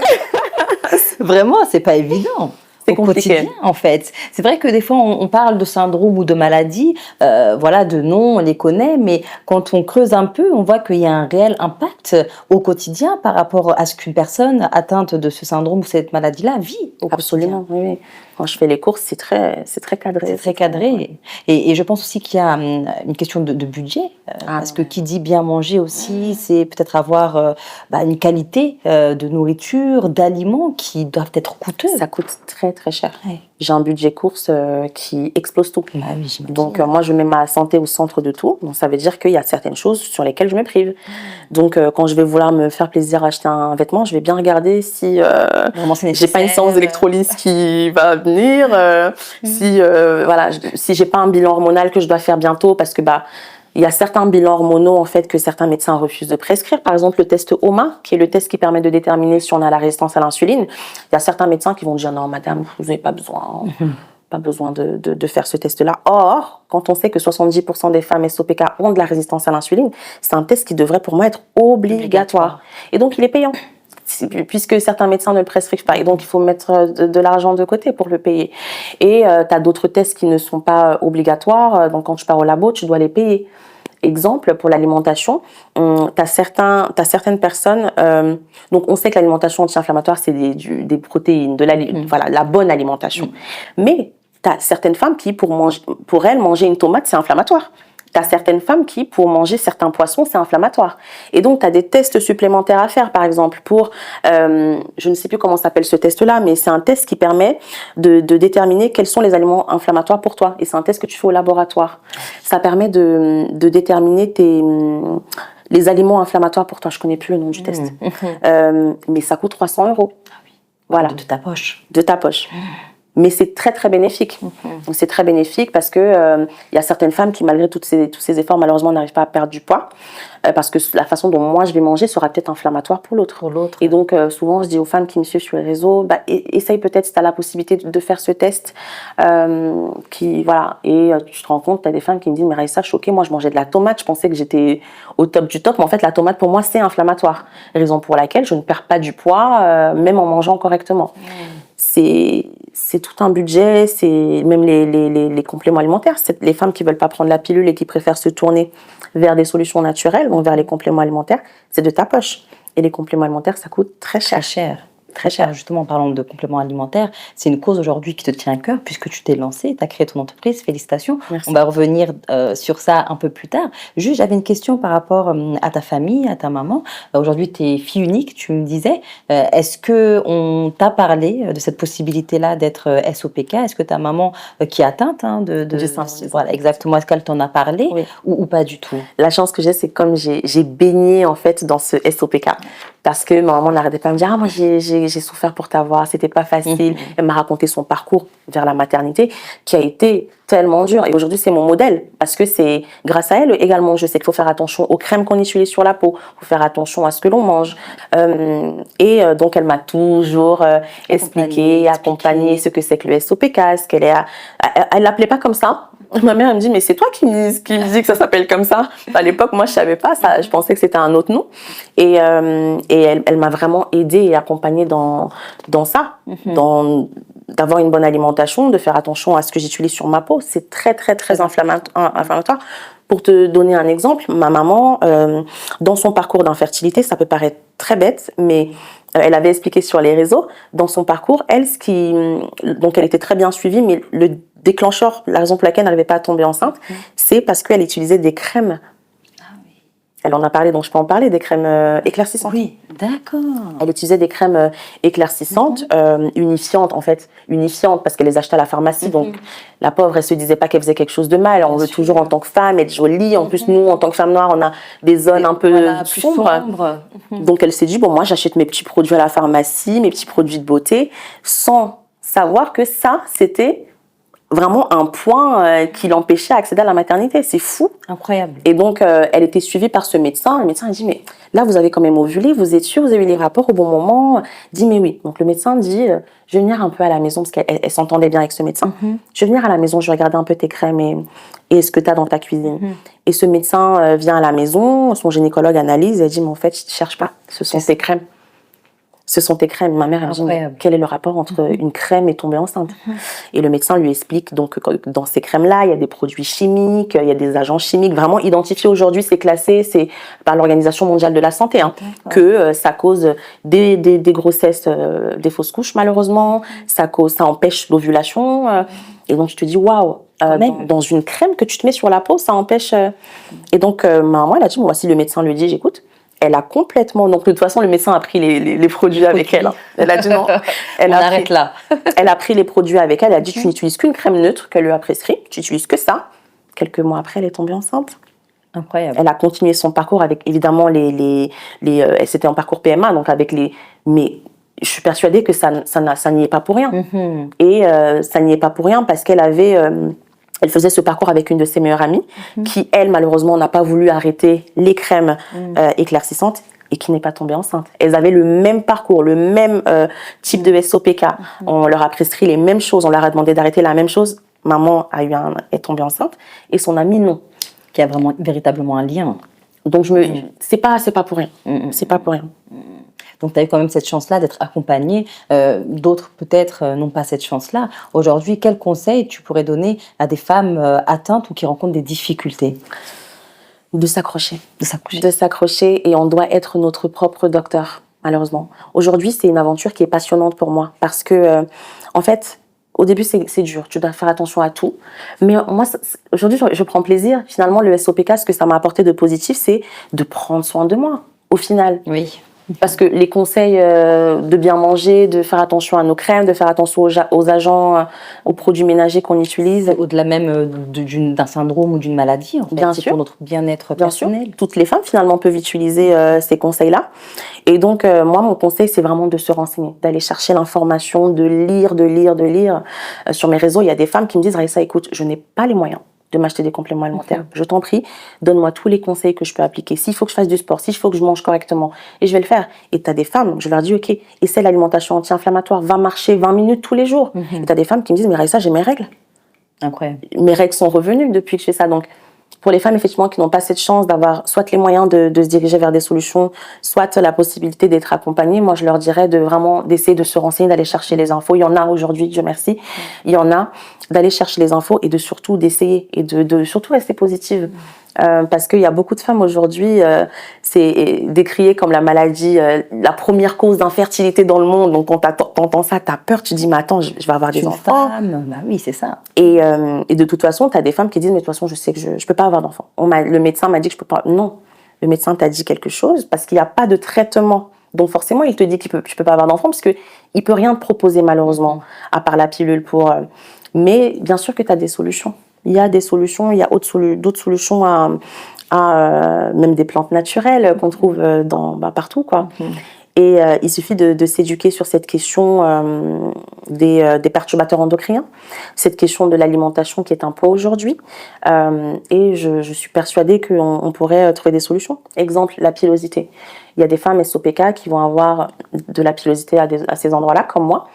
E: Vraiment, c'est pas évident. C'est compliqué. Quotidien, en fait. C'est vrai que des fois, on parle de syndrome ou de maladie, de noms, on les connaît, mais quand on creuse un peu, on voit qu'il y a un réel impact au quotidien par rapport à ce qu'une personne atteinte de ce syndrome ou cette maladie-là vit au
A: Absolument, oui. Quand je fais les courses, c'est très cadré.
E: C'est très cadré. Et je pense aussi qu'il y a une question de budget, parce que qui dit bien manger aussi, c'est peut-être avoir une qualité de nourriture, d'aliments qui doivent être coûteux.
A: Ça coûte très très cher. Ouais. J'ai un budget course qui explose tout. Donc moi, je mets ma santé au centre de tout. Donc ça veut dire qu'il y a certaines choses sur lesquelles je me prive. Donc quand je vais vouloir me faire plaisir à acheter un vêtement, je vais bien regarder si j'ai pas une séance d'électrolyse qui va venir, si j'ai pas un bilan hormonal que je dois faire bientôt, parce que il y a certains bilans hormonaux en fait que certains médecins refusent de prescrire. Par exemple, le test HOMA, qui est le test qui permet de déterminer si on a la résistance à l'insuline. Il y a certains médecins qui vont dire non, madame, vous n'avez pas besoin. pas besoin de faire ce test-là. Or, quand on sait que 70% des femmes SOPK ont de la résistance à l'insuline, c'est un test qui devrait pour moi être obligatoire. Et donc, il est payant, puisque certains médecins ne le prescrivent pas. Et donc, il faut mettre de l'argent de côté pour le payer. Et tu as d'autres tests qui ne sont pas obligatoires. Donc, quand tu pars au labo, tu dois les payer. Exemple, pour l'alimentation, t'as certaines personnes, donc on sait que l'alimentation anti-inflammatoire, c'est des protéines, voilà, la bonne alimentation. Mais t'as certaines femmes qui, pour elles, manger une tomate, c'est inflammatoire. T'as certaines femmes qui, pour manger certains poissons, c'est inflammatoire. Et donc, tu as des tests supplémentaires à faire, par exemple, pour, je ne sais plus comment s'appelle ce test-là, mais c'est un test qui permet de déterminer quels sont les aliments inflammatoires pour toi. Et c'est un test que tu fais au laboratoire. Ça permet de déterminer les aliments inflammatoires pour toi. Je connais plus le nom du test. Mais ça coûte 300 €. Voilà.
E: De ta poche.
A: De ta poche. Mais c'est très très bénéfique. Donc c'est très bénéfique parce que y a certaines femmes qui, malgré tous ces efforts, malheureusement n'arrivent pas à perdre du poids parce que la façon dont moi je vais manger sera peut-être inflammatoire pour l'autre. Et donc souvent je dis aux femmes qui me suivent sur les réseaux, essaye peut-être si tu as la possibilité de faire ce test. Voilà. Et tu te rends compte, tu as des femmes qui me disent mais Raïssa, choquée, moi je mangeais de la tomate, je pensais que j'étais au top du top, mais en fait la tomate pour moi c'est inflammatoire. Raison pour laquelle je ne perds pas du poids même en mangeant correctement. C'est tout un budget, c'est même les compléments alimentaires. Les femmes qui veulent pas prendre la pilule et qui préfèrent se tourner vers des solutions naturelles, donc vers les compléments alimentaires, c'est de ta poche. Et les compléments alimentaires, ça coûte très cher.
E: Très cher. Très cher. Justement, en parlant de compléments alimentaires, c'est une cause aujourd'hui qui te tient à cœur puisque tu t'es lancée, tu as créé ton entreprise. Félicitations.
A: Merci.
E: On va revenir sur ça un peu plus tard. Juste, j'avais une question par rapport à ta famille, à ta maman. Aujourd'hui, tu es fille unique, tu me disais. Est-ce qu'on t'a parlé de cette possibilité-là d'être SOPK? Est-ce que ta maman, qui est atteinte voilà, exactement, est-ce qu'elle t'en a parlé ou pas du tout?
A: La chance que j'ai, c'est comme j'ai baigné en fait dans ce SOPK. Parce que ma maman n'arrêtait pas de me dire « Ah, moi, j'ai souffert pour t'avoir, c'était pas facile. » Elle m'a raconté son parcours vers la maternité qui a été tellement dur. Et aujourd'hui, c'est mon modèle parce que c'est grâce à elle également. Je sais qu'il faut faire attention aux crèmes qu'on utilise sur la peau. Il faut faire attention à ce que l'on mange. Donc, elle m'a toujours expliqué, accompagné ce que c'est que le SOPK, ce qu'elle est. Elle l'appelait pas comme ça. Ma mère elle me dit mais c'est toi qui me dis que ça s'appelle comme ça. À l'époque moi je savais pas ça, je pensais que c'était un autre nom et elle m'a vraiment aidée et accompagnée dans ça, d'avoir une bonne alimentation, de faire attention à ce que j'utilise sur ma peau. C'est très très très inflammatoire. Pour te donner un exemple, ma maman dans son parcours d'infertilité, ça peut paraître très bête mais elle avait expliqué sur les réseaux dans son parcours, donc elle était très bien suivie mais le déclencheur, la raison pour laquelle elle n'arrivait pas à tomber enceinte, c'est parce qu'elle utilisait des crèmes. Ah oui. Elle en a parlé, donc je peux en parler, des crèmes éclaircissantes.
E: Oui, d'accord.
A: Elle utilisait des crèmes éclaircissantes, unifiantes en fait, parce qu'elle les achetait à la pharmacie. Donc la pauvre, elle se disait pas qu'elle faisait quelque chose de mal. On veut toujours en tant que femme être jolie. En plus, nous, en tant que femme noire, on a des zones un peu
E: plus
A: sombres. Donc elle s'est dit, bon, moi j'achète mes petits produits à la pharmacie, mes petits produits de beauté, sans savoir que ça, c'était vraiment un point qui l'empêchait d'accéder à la maternité. C'est fou.
E: Incroyable.
A: Et donc, elle était suivie par ce médecin. Le médecin a dit, mais là, vous avez quand même ovulé, vous êtes sûr, vous avez eu les rapports au bon moment? Dit, mais oui. Donc, le médecin dit, je vais venir un peu à la maison, parce qu'elle s'entendait bien avec ce médecin. Je vais venir à la maison, je vais regarder un peu tes crèmes et ce que tu as dans ta cuisine. Et ce médecin vient à la maison, son gynécologue analyse, et elle dit, mais en fait, je ne cherche pas, ce sont tes crèmes. Ce sont tes crèmes. Ma mère, elle dit, quel est le rapport entre une crème et tomber enceinte? Et le médecin lui explique donc que dans ces crèmes-là, il y a des produits chimiques, il y a des agents chimiques vraiment identifiés aujourd'hui, c'est classé, c'est par l'Organisation mondiale de la santé, que ça cause des grossesses, des fausses couches malheureusement, ça empêche l'ovulation. Et donc, je te dis, waouh, dans une crème que tu te mets sur la peau, ça empêche. Et donc, ma maman, elle a dit, bon, si le médecin lui dit, j'écoute. Elle a complètement... Donc, de toute façon, le médecin a pris les produits avec elle. Elle a dit non.
E: On arrête là.
A: Elle a pris les produits avec elle. Elle a dit, tu n'utilises qu'une crème neutre qu'elle lui a prescrit. Tu n'utilises que ça. Quelques mois après, elle est tombée enceinte.
E: Incroyable.
A: Elle a continué son parcours avec, évidemment, c'était un parcours PMA, donc avec les... Mais je suis persuadée que ça n'y est pas pour rien. Et ça n'y est pas pour rien parce qu'elle avait... Elle faisait ce parcours avec une de ses meilleures amies qui, elle, malheureusement, n'a pas voulu arrêter les crèmes éclaircissantes. et qui n'est pas tombée enceinte. Elles avaient le même parcours, le même type de SOPK. On leur a prescrit les mêmes choses, on leur a demandé d'arrêter la même chose. Maman est tombée enceinte et son amie non.
E: Qu'il y a vraiment véritablement un lien.
A: Donc c'est pas pour rien. C'est pas pour rien.
E: Donc, tu as eu quand même cette chance-là d'être accompagnée. D'autres, peut-être, n'ont pas cette chance-là. Aujourd'hui, quels conseils tu pourrais donner à des femmes atteintes ou qui rencontrent des difficultés?
A: De s'accrocher.
E: De s'accrocher.
A: De s'accrocher, et on doit être notre propre docteur, malheureusement. Aujourd'hui, c'est une aventure qui est passionnante pour moi parce que, en fait, au début, c'est dur. Tu dois faire attention à tout. Mais moi, aujourd'hui, je prends plaisir. Finalement, le SOPK, ce que ça m'a apporté de positif, c'est de prendre soin de moi, au final.
E: Oui.
A: Parce que les conseils de bien manger, de faire attention à nos crèmes, de faire attention aux agents, aux produits ménagers qu'on utilise.
E: Au-delà même d'un syndrome ou d'une maladie, en fait.
A: Bien
E: c'est
A: sûr.
E: pour notre bien-être
A: Bien
E: personnel.
A: sûr. Toutes les femmes, finalement, peuvent utiliser ces conseils-là. Et donc, moi, mon conseil, c'est vraiment de se renseigner, d'aller chercher l'information, de lire. Sur mes réseaux, il y a des femmes qui me disent « Raïssa, écoute, je n'ai pas les moyens de m'acheter des compléments alimentaires. Je t'en prie, donne-moi tous les conseils que je peux appliquer. S'il faut que je fasse du sport, s'il faut que je mange correctement, et je vais le faire. » Et tu as des femmes, je leur dis « Ok, essaie l'alimentation anti-inflammatoire, va marcher 20 minutes tous les jours. Et tu as des femmes qui me disent « Mais Raïssa, j'ai mes règles.
E: Incroyable.
A: Mes règles sont revenues depuis que je fais ça. » Donc, pour les femmes, effectivement, qui n'ont pas cette chance d'avoir soit les moyens de se diriger vers des solutions, soit la possibilité d'être accompagnées, moi, je leur dirais d'essayer de se renseigner, d'aller chercher les infos. Il y en a aujourd'hui, Dieu merci. Il y en a, d'aller chercher les infos et surtout d'essayer et de surtout rester positive. Parce qu'il y a beaucoup de femmes aujourd'hui, c'est décrié comme la maladie, la première cause d'infertilité dans le monde. Donc, quand t'entends ça, t'as peur, tu te dis, mais attends, je vais avoir des enfants.
E: Bah oui, c'est ça.
A: Et de toute façon, t'as des femmes qui disent, mais de toute façon, je sais que je peux pas avoir d'enfants. Le médecin m'a dit que je peux pas. Non, le médecin t'a dit quelque chose parce qu'il n'y a pas de traitement. Donc forcément, il te dit que tu peux pas avoir d'enfants parce que il peut rien te proposer malheureusement, à part la pilule pour. Mais bien sûr que tu as des solutions. Il y a des solutions, il y a d'autres solutions à même des plantes naturelles qu'on trouve partout, quoi. Et il suffit de s'éduquer sur cette question des perturbateurs endocriniens, cette question de l'alimentation qui est un poids aujourd'hui. Et je suis persuadée qu'on pourrait trouver des solutions. Exemple, la pilosité. Il y a des femmes SOPK qui vont avoir de la pilosité à ces endroits-là, comme moi,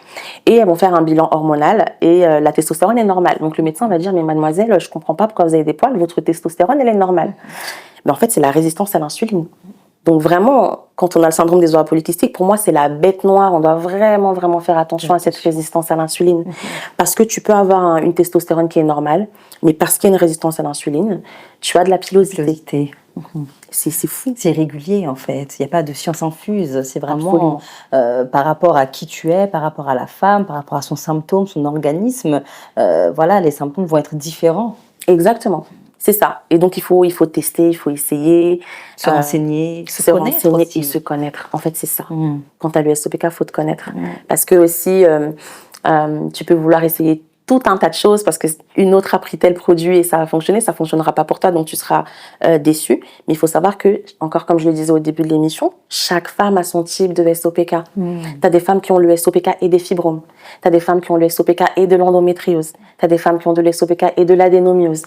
A: et elles vont faire un bilan hormonal et la testostérone est normale. Donc le médecin va dire, mais mademoiselle, je comprends pas pourquoi vous avez des poils, votre testostérone, elle est normale. Mais en fait, c'est la résistance à l'insuline. Donc vraiment, quand on a le syndrome des ovaires polykystiques, pour moi, c'est la bête noire. On doit vraiment, vraiment faire attention à cette résistance à l'insuline. Parce que tu peux avoir une testostérone qui est normale, mais parce qu'il y a une résistance à l'insuline, tu as de la pilosité. C'est fou.
E: C'est régulier, en fait. Il n'y a pas de science infuse. C'est vraiment par rapport à qui tu es, par rapport à la femme, par rapport à son symptôme, son organisme. Voilà, les symptômes vont être différents.
A: Exactement. C'est ça. Et donc, il faut tester, il faut essayer.
E: Se renseigner,
A: se renseigner et se connaître. En fait, c'est ça. Quand tu as le SOPK, il faut te connaître. Parce que aussi, tu peux vouloir essayer tout un tas de choses parce qu'une autre a pris tel produit et ça a fonctionné, ça ne fonctionnera pas pour toi, donc tu seras déçu. Mais il faut savoir que, encore comme je le disais au début de l'émission, chaque femme a son type de SOPK. Tu as des femmes qui ont le SOPK et des fibromes. Tu as des femmes qui ont le SOPK et de l'endométriose. Tu as des femmes qui ont de l'SOPK et de l'adénomiose.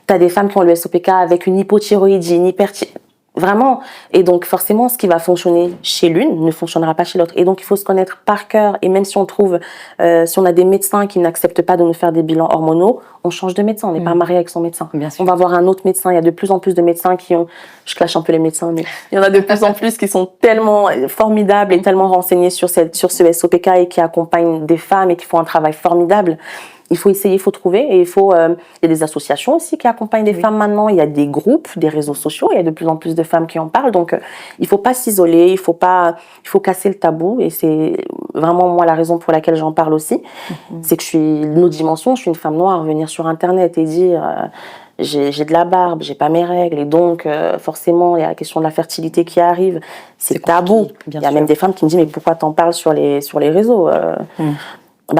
A: Tu as des femmes qui ont le SOPK avec une hypothyroïdie, une hyperthyroïdie. Vraiment. Et donc, forcément, ce qui va fonctionner chez l'une ne fonctionnera pas chez l'autre. Et donc, il faut se connaître par cœur. Et même si on trouve, si on a des médecins qui n'acceptent pas de nous faire des bilans hormonaux, on change de médecin. On n'est pas marié avec son médecin.
E: Bien sûr.
A: On va voir un autre médecin. Il y a de plus en plus de médecins qui ont, je clash un peu les médecins, mais il y en a de plus en plus qui sont tellement formidables et tellement renseignés sur ce SOPK et qui accompagnent des femmes et qui font un travail formidable. Il faut essayer, il faut trouver, et il y a des associations aussi qui accompagnent des femmes maintenant, il y a des groupes, des réseaux sociaux, il y a de plus en plus de femmes qui en parlent, donc il faut pas s'isoler, il faut casser le tabou, et c'est vraiment moi la raison pour laquelle j'en parle aussi, c'est que je suis une femme noire, venir sur internet et dire j'ai de la barbe, j'ai pas mes règles, et donc forcément il y a la question de la fertilité qui arrive, c'est tabou. Il y a même des femmes qui me disent mais pourquoi t'en parles sur les réseaux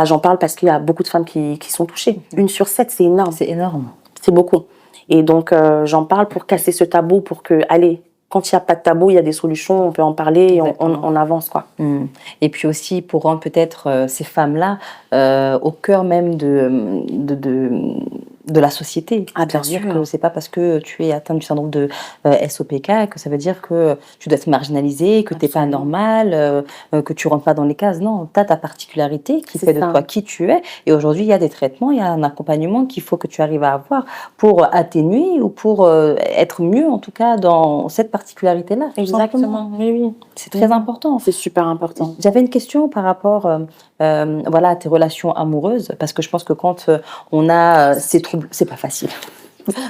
A: j'en parle parce qu'il y a beaucoup de femmes qui sont touchées. 1 sur 7, c'est énorme.
E: C'est énorme.
A: C'est beaucoup. Et donc, j'en parle pour casser ce tabou, pour que, allez, quand il n'y a pas de tabou, il y a des solutions, on peut en parler et on avance, quoi.
E: Et puis aussi, pour rendre peut-être ces femmes-là au cœur même de la société.
A: Ah, bien
E: C'est-à-dire
A: sûr.
E: que c'est pas parce que tu es atteinte du syndrome de SOPK que ça veut dire que tu dois être marginalisé, que tu n'es pas
A: Absolument.
E: normal, que tu rentres pas dans les cases. Non, tu as ta particularité qui
A: C'est
E: fait de
A: ça.
E: toi qui tu es. Et aujourd'hui, il y a des traitements, il y a un accompagnement qu'il faut que tu arrives à avoir pour atténuer ou pour être mieux, en tout cas, dans cette particularité-là. tout simplement.
A: Exactement, oui.
E: C'est très important.
A: C'est super important.
E: J'avais une question par rapport voilà, à tes relations amoureuses, parce que je pense que quand on a ces troubles, c'est pas facile.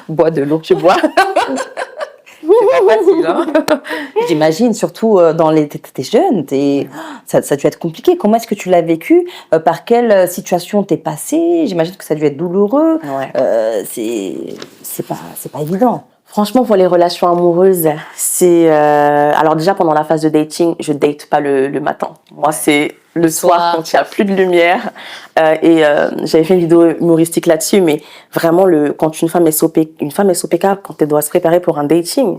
E: Bois de l'eau.
A: Je bois.
E: C'est pas facile, hein. J'imagine, surtout t'es jeune, ça a dû être compliqué. Comment est-ce que tu l'as vécu? Par quelle situation t'es passée? J'imagine que ça a dû être douloureux.
A: Ouais.
E: C'est pas évident.
A: Franchement, pour les relations amoureuses, c'est... Alors déjà, pendant la phase de dating, je date pas le matin. Moi, c'est le soir quand il n'y a plus de lumière. J'avais fait une vidéo humoristique là-dessus, mais vraiment, quand une femme SOPK, quand elle doit se préparer pour un dating,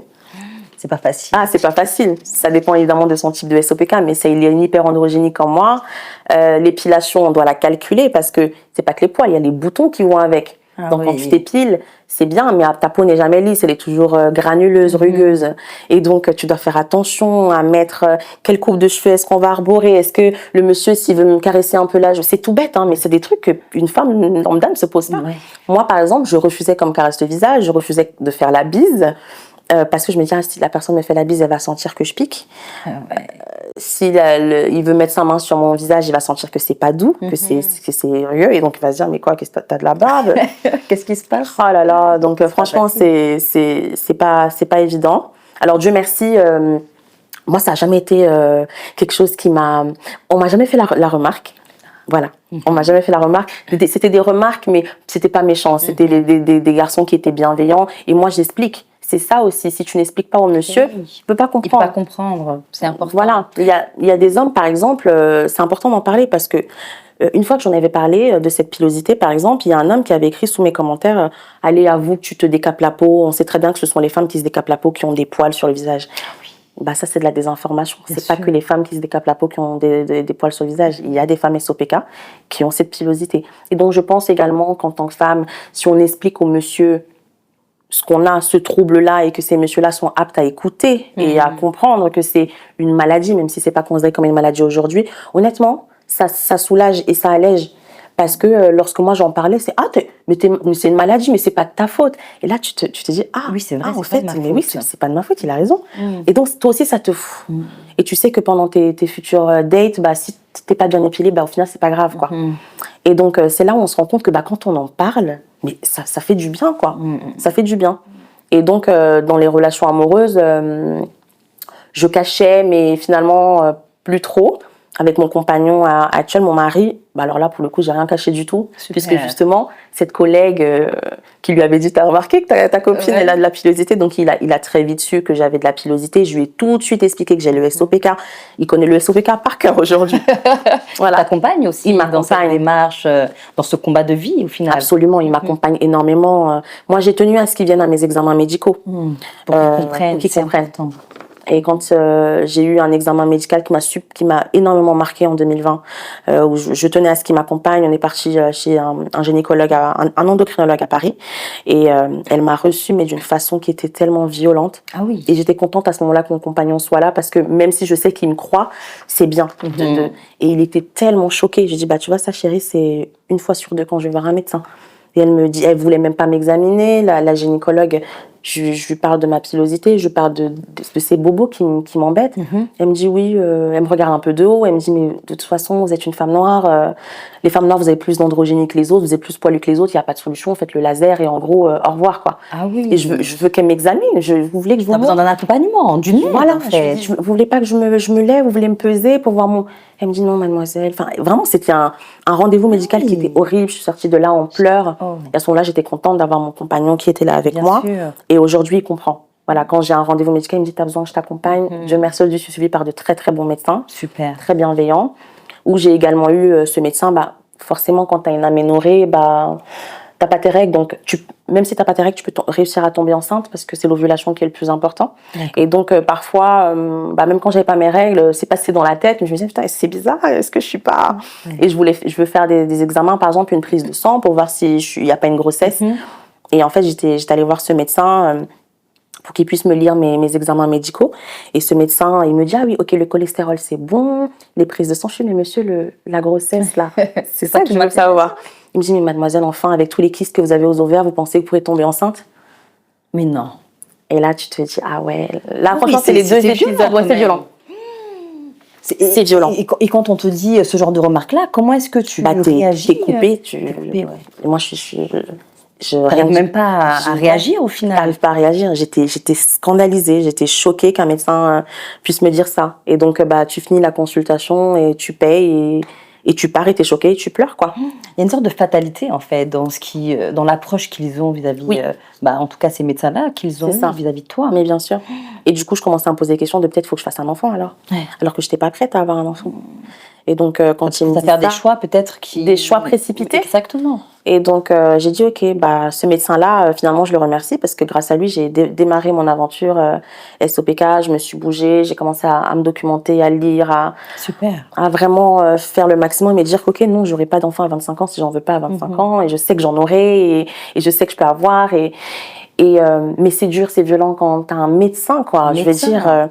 E: C'est pas facile.
A: ah, c'est pas facile. Ça dépend évidemment de son type de SOPK, mais il y a une hyperandrogénie comme moi. L'épilation, on doit la calculer parce que c'est pas que les poils, il y a les boutons qui vont avec.
E: Ah
A: Donc
E: oui.
A: quand tu t'épiles, c'est bien, mais ta peau n'est jamais lisse, elle est toujours granuleuse, rugueuse. Et donc tu dois faire attention à mettre quelle coupe de cheveux est-ce qu'on va arborer. Est-ce que le monsieur, s'il veut me caresser un peu là, c'est tout bête, hein, mais c'est des trucs qu'une femme lambda ne se pose pas.
E: Ouais.
A: Moi, par exemple, je refusais comme caresse de visage, je refusais de faire la bise. Parce que je me dis, si la personne me fait la bise, elle va sentir que je pique. Si il veut mettre sa main sur mon visage, il va sentir que c'est pas doux, que c'est sérieux, et donc il va se dire, mais quoi, qu'est-ce que t'as de la barbe?
E: Qu'est-ce qui se passe?
A: Oh là là, donc franchement, c'est pas évident. Alors Dieu merci, moi ça a jamais été quelque chose on m'a jamais fait la remarque. Voilà, on m'a jamais fait la remarque. C'était des remarques, mais c'était pas méchant. C'était des garçons qui étaient bienveillants. Et moi, j'explique. C'est ça aussi. Si tu n'expliques pas au monsieur, il peut pas
E: Il peut
A: comprendre.
E: pas comprendre. C'est important.
A: Voilà. Il y a des hommes, par exemple, c'est important d'en parler parce que une fois que j'en avais parlé de cette pilosité, par exemple, il y a un homme qui avait écrit sous mes commentaires allez, avoue que tu te décapes la peau. On sait très bien que ce sont les femmes qui se décapent la peau qui ont des poils sur le visage. Bah ça, c'est de la désinformation. C'est pas que les femmes qui se décapent la peau qui ont des poils sur le visage. Il y a des femmes SOPK qui ont cette pilosité. Et donc, je pense également qu'en tant que femme, si on explique au monsieur ce qu'on a, ce trouble-là, et que ces messieurs-là sont aptes à écouter et à comprendre que c'est une maladie, même si c'est pas considéré comme une maladie aujourd'hui, honnêtement, ça soulage et ça allège. Parce que lorsque moi j'en parlais, c'est mais c'est une maladie, mais c'est pas de ta faute. Et là tu te dis
E: Oui, c'est vrai,
A: en
E: c'est pas
A: fait,
E: de ma
A: mais
E: faute.
A: oui, c'est pas de ma faute, il a raison. Et donc toi aussi ça te fout. Et tu sais que pendant tes futurs dates, bah si t'es pas bien épilé, bah au final c'est pas grave quoi. Et donc c'est là où on se rend compte que bah quand on en parle, mais ça fait du bien quoi. Ça fait du bien. Et donc dans les relations amoureuses, je cachais, mais finalement plus trop. Avec mon compagnon actuel, mon mari, bah alors là, pour le coup, j'ai rien caché du tout.
E: Super.
A: Puisque justement, cette collègue qui lui avait dit, t'as remarqué que ta copine,
E: Ouais.
A: elle a de la pilosité. Donc, il a très vite su que j'avais de la pilosité. Je lui ai tout de suite expliqué que j'ai le SOPK. Il connaît le SOPK par cœur aujourd'hui. Voilà.
E: T'accompagne aussi
A: Il
E: dans cette
A: m'accompagne.
E: démarche, dans ce combat de vie au final.
A: Absolument, il m'accompagne énormément. Moi, j'ai tenu à ce qu'il vienne à mes examens médicaux.
E: Pour qu'ils comprennent.
A: pour qu'ils
E: c'est
A: comprennent.
E: important.
A: Et quand j'ai eu un examen médical qui m'a énormément marqué en 2020, où je tenais à ce qu'il m'accompagne, on est parti chez un gynécologue, un endocrinologue à Paris, et elle m'a reçue, mais d'une façon qui était tellement violente.
E: Ah oui.
A: Et j'étais contente à ce moment-là que mon compagnon soit là, parce que même si je sais qu'il me croit, c'est bien. Et il était tellement choqué. J'ai dit, bah tu vois ça chérie, c'est une fois sur deux quand je vais voir un médecin. Et elle me dit, elle voulait même pas m'examiner, la gynécologue. Je lui parle de ma pilosité, je parle de ces bobos qui m'embêtent. Elle me dit oui, elle me regarde un peu de haut, elle me dit mais de toute façon vous êtes une femme noire, les femmes noires vous avez plus d'androgénie que les autres, vous êtes plus poilus que les autres, il n'y a pas de solution, faites le laser et en gros au revoir quoi.
E: Ah oui.
A: Et je veux qu'elle m'examine, vous voulez que je vous
E: T'as besoin d'un accompagnement, d'une aide
A: voilà,
E: en fait.
A: vous voulez pas que je me lève, vous voulez me peser pour voir mon... Elle me dit non mademoiselle, enfin vraiment c'était un rendez-vous médical qui était horrible, je suis sortie de là en pleurs. Et à ce moment-là j'étais contente d'avoir mon compagnon qui était là avec
E: Bien
A: moi.
E: sûr.
A: Et aujourd'hui il comprend. Voilà, quand j'ai un rendez-vous médical, il me dit t'as besoin que je t'accompagne. Dieu merci, je suis suivie par de très très bons médecins,
E: Super.
A: très bienveillants. Où j'ai également eu ce médecin, bah forcément quand t'as une aménorrhée, bah t'as pas tes règles, donc même si t'as pas tes règles, tu peux réussir à tomber enceinte parce que c'est l'ovulation qui est le plus important. Et donc parfois, même quand j'avais pas mes règles, c'est passé dans la tête, mais je me disais putain, c'est bizarre, est-ce que je suis pas... Et je veux faire des examens, par exemple une prise de sang pour voir si il y a pas une grossesse. Et en fait, j'étais allée voir ce médecin pour qu'il puisse me lire mes examens médicaux. Et ce médecin, il me dit, ah oui, ok, le cholestérol, c'est bon, les prises de sang, je suis, mais monsieur, la grossesse, là, c'est ça que je veux savoir. Il me dit, mais mademoiselle, enfin, avec tous les kystes que vous avez aux ovaires, vous pensez que vous pourrez tomber enceinte?
E: Mais non.
A: Et là, tu te dis, ah ouais, là, franchement, c'est les deux épisodes, ouais, c'est violent. C'est violent.
E: Et quand on te dit ce genre de remarques-là, comment est-ce que tu réagis?
A: T'es coupé,
E: ouais.
A: Et moi, je
E: n'arrive même pas à réagir au final.
A: J'arrive pas à réagir. J'étais scandalisée, j'étais choquée qu'un médecin puisse me dire ça. Et donc, tu finis la consultation et tu payes et tu pars et t'es choquée et tu pleures, quoi.
E: Il y a une sorte de fatalité, en fait, dans l'approche qu'ils ont vis-à-vis, en tout cas ces médecins-là, qu'ils ont vis-à-vis de toi.
A: Mais bien sûr. Et du coup, je commençais à me poser des questions de peut-être faut que je fasse un enfant alors. Alors que je n'étais pas prête à avoir un enfant. Et donc, quand il me dit
E: faire des choix peut-être
A: des choix précipités.
E: Exactement.
A: Et donc, j'ai dit, ok, ce médecin-là, finalement, je le remercie parce que grâce à lui, j'ai démarré mon aventure SOPK, je me suis bougée, j'ai commencé à me documenter, à lire, à vraiment faire le maximum et dire qu'ok, non, j'aurai pas d'enfant à 25 ans si j'en veux pas à 25 ans et je sais que j'en aurai et je sais que je peux avoir mais c'est dur, c'est violent quand t'as un médecin, quoi. Je veux dire,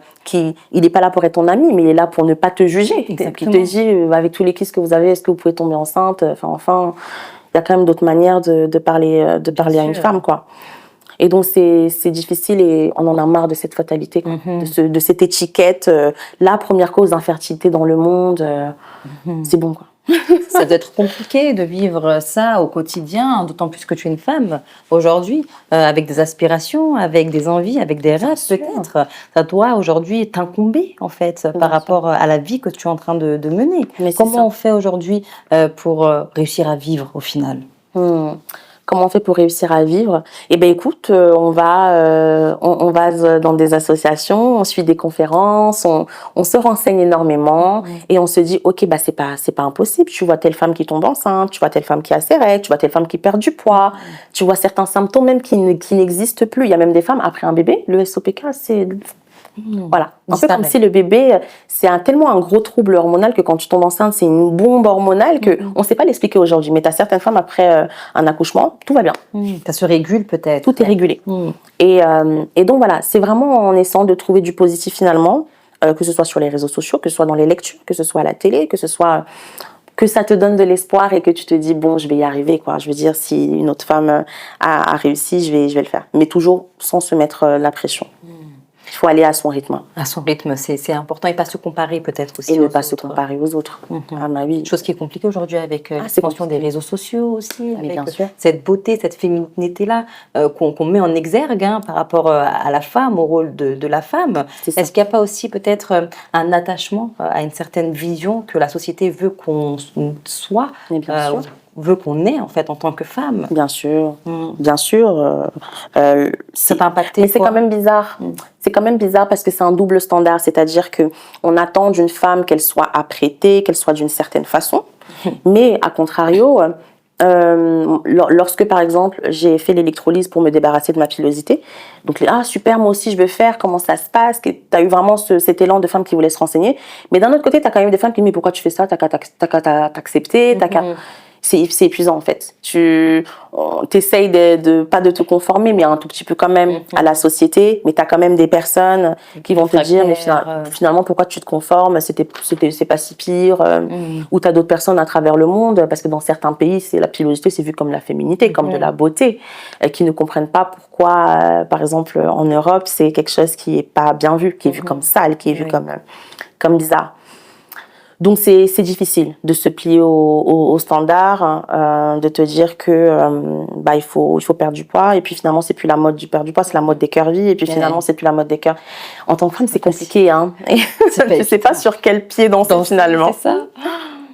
A: il est pas là pour être ton ami, mais il est là pour ne pas te juger. Exactement. Qui te dit, avec tous les kystes que vous avez, est-ce que vous pouvez tomber enceinte? Enfin, il y a quand même d'autres manières de parler à une femme, quoi. Et donc, c'est difficile et on en a marre de cette fatalité, quoi. De cette étiquette. La première cause d'infertilité dans le monde, c'est bon, quoi.
E: Ça doit être compliqué de vivre ça au quotidien, d'autant plus que tu es une femme aujourd'hui, avec des aspirations, avec des envies, avec des rêves peut-être. Ça doit aujourd'hui t'incomber en fait par rapport à la vie que tu es en train de mener. Mais comment on fait aujourd'hui pour réussir à vivre au final?
A: Comment on fait pour réussir à vivre? Eh ben écoute, on va dans des associations, on suit des conférences, on se renseigne énormément et on se dit ok, c'est pas impossible. Tu vois telle femme qui tombe enceinte, tu vois telle femme qui a ses règles, tu vois telle femme qui perd du poids, tu vois certains symptômes même qui n'existent plus. Il y a même des femmes après un bébé, le SOPK, c'est voilà. Un peu comme si le bébé, c'est tellement un gros trouble hormonal que quand tu tombes enceinte, c'est une bombe hormonale que on sait pas l'expliquer aujourd'hui. Mais tu as certaines femmes après un accouchement, tout va bien.
E: Ça se régule peut-être.
A: Tout est régulé. Et donc voilà, c'est vraiment en essayant de trouver du positif finalement, que ce soit sur les réseaux sociaux, que ce soit dans les lectures, que ce soit à la télé, que ça te donne de l'espoir et que tu te dis bon, je vais y arriver, quoi. Je veux dire, si une autre femme a réussi, je vais le faire. Mais toujours sans se mettre la pression. Il faut aller à son rythme.
E: À son rythme, c'est important. Et pas se comparer peut-être aussi.
A: Et ne pas se comparer aux autres. Ah bah oui.
E: Chose qui est compliquée aujourd'hui avec l'expansion des réseaux sociaux aussi.
A: Mais bien sûr.
E: Cette beauté, cette féminité-là qu'on met en exergue par rapport à la femme, au rôle de la femme. Est-ce qu'il n'y a pas aussi peut-être un attachement à une certaine vision que la société veut qu'on soit, veut qu'on ait en fait en tant que femme?
A: Bien sûr, bien sûr.
E: Ça t'a impacté?
A: Mais c'est quand même bizarre. C'est quand même bizarre parce que c'est un double standard, c'est-à-dire que on attend d'une femme qu'elle soit apprêtée, qu'elle soit d'une certaine façon, mais à contrario, lorsque par exemple j'ai fait l'électrolyse pour me débarrasser de ma pilosité, donc super, moi aussi je veux faire, comment ça se passe, t'as eu vraiment cet élan de femmes qui voulaient se renseigner, mais d'un autre côté t'as quand même des femmes qui disent mais pourquoi tu fais ça, t'as qu'à t'accepter, t'as qu'à... C'est épuisant en fait. Tu essayes pas de te conformer, mais un tout petit peu quand même à la société. Mais tu as quand même des personnes qui vont te dire, mais finalement, pourquoi tu te conformes? C'est pas si pire. Ou tu as d'autres personnes à travers le monde, parce que dans certains pays, la pilosité, c'est vu comme la féminité, comme de la beauté, qui ne comprennent pas pourquoi, par exemple, en Europe, c'est quelque chose qui est pas bien vu, qui est vu comme sale, qui est vu comme bizarre. Donc c'est difficile de se plier au standard, de te dire que il faut perdre du poids et puis finalement c'est plus la mode du perdre du poids, c'est la mode des curvy et puis finalement c'est plus la mode des curvy. En tant que femme c'est compliqué je sais pas sur quel pied danser finalement.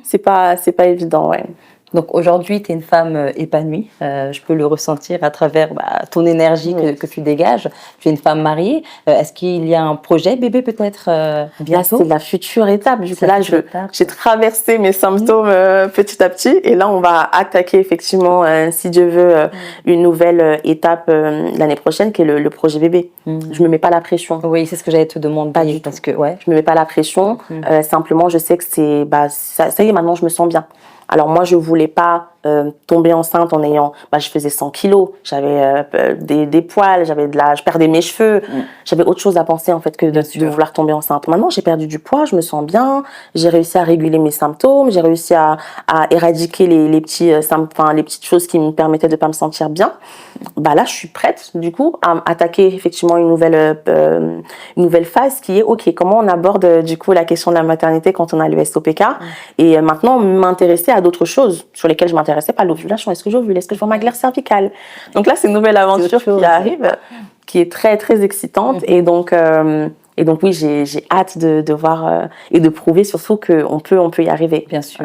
E: C'est ça.
A: C'est pas évident, ouais.
E: Donc aujourd'hui, tu es une femme épanouie. Je peux le ressentir à travers ton énergie que tu dégages. Tu es une femme mariée. Est-ce qu'il y a un projet bébé peut-être
A: Là,
E: bientôt?
A: c'est la future étape. Du coup,
E: C'est la
A: là,
E: future étape.
A: j'ai traversé mes symptômes petit à petit. Et là, on va attaquer effectivement, si Dieu veut, une nouvelle étape l'année prochaine, qui est le projet bébé. Je me mets pas la pression.
E: Oui, c'est ce que j'allais te demander.
A: Pas du
E: parce que, ouais.
A: Je me mets pas la pression. Simplement, je sais que ça y est, maintenant, je me sens bien. Alors moi, je voulais pas tomber enceinte en ayant... je faisais 100 kilos, j'avais des poils, je perdais mes cheveux. J'avais autre chose à penser en fait que de vouloir tomber enceinte. Maintenant, j'ai perdu du poids, je me sens bien, j'ai réussi à réguler mes symptômes, j'ai réussi à éradiquer les petites choses qui me permettaient de pas me sentir bien. Là, je suis prête du coup à attaquer effectivement une nouvelle phase qui est ok, comment on aborde du coup la question de la maternité quand on a le SOPK et maintenant m'intéresser à d'autres choses sur lesquelles je m'intéressais pas, l'ovulation, est-ce que j'ovule, est-ce que je vois ma glaire cervicale. Donc là, c'est une nouvelle aventure qui arrive, qui est très très excitante et donc oui, j'ai hâte de voir et de prouver surtout qu'on peut y arriver.
E: Bien sûr.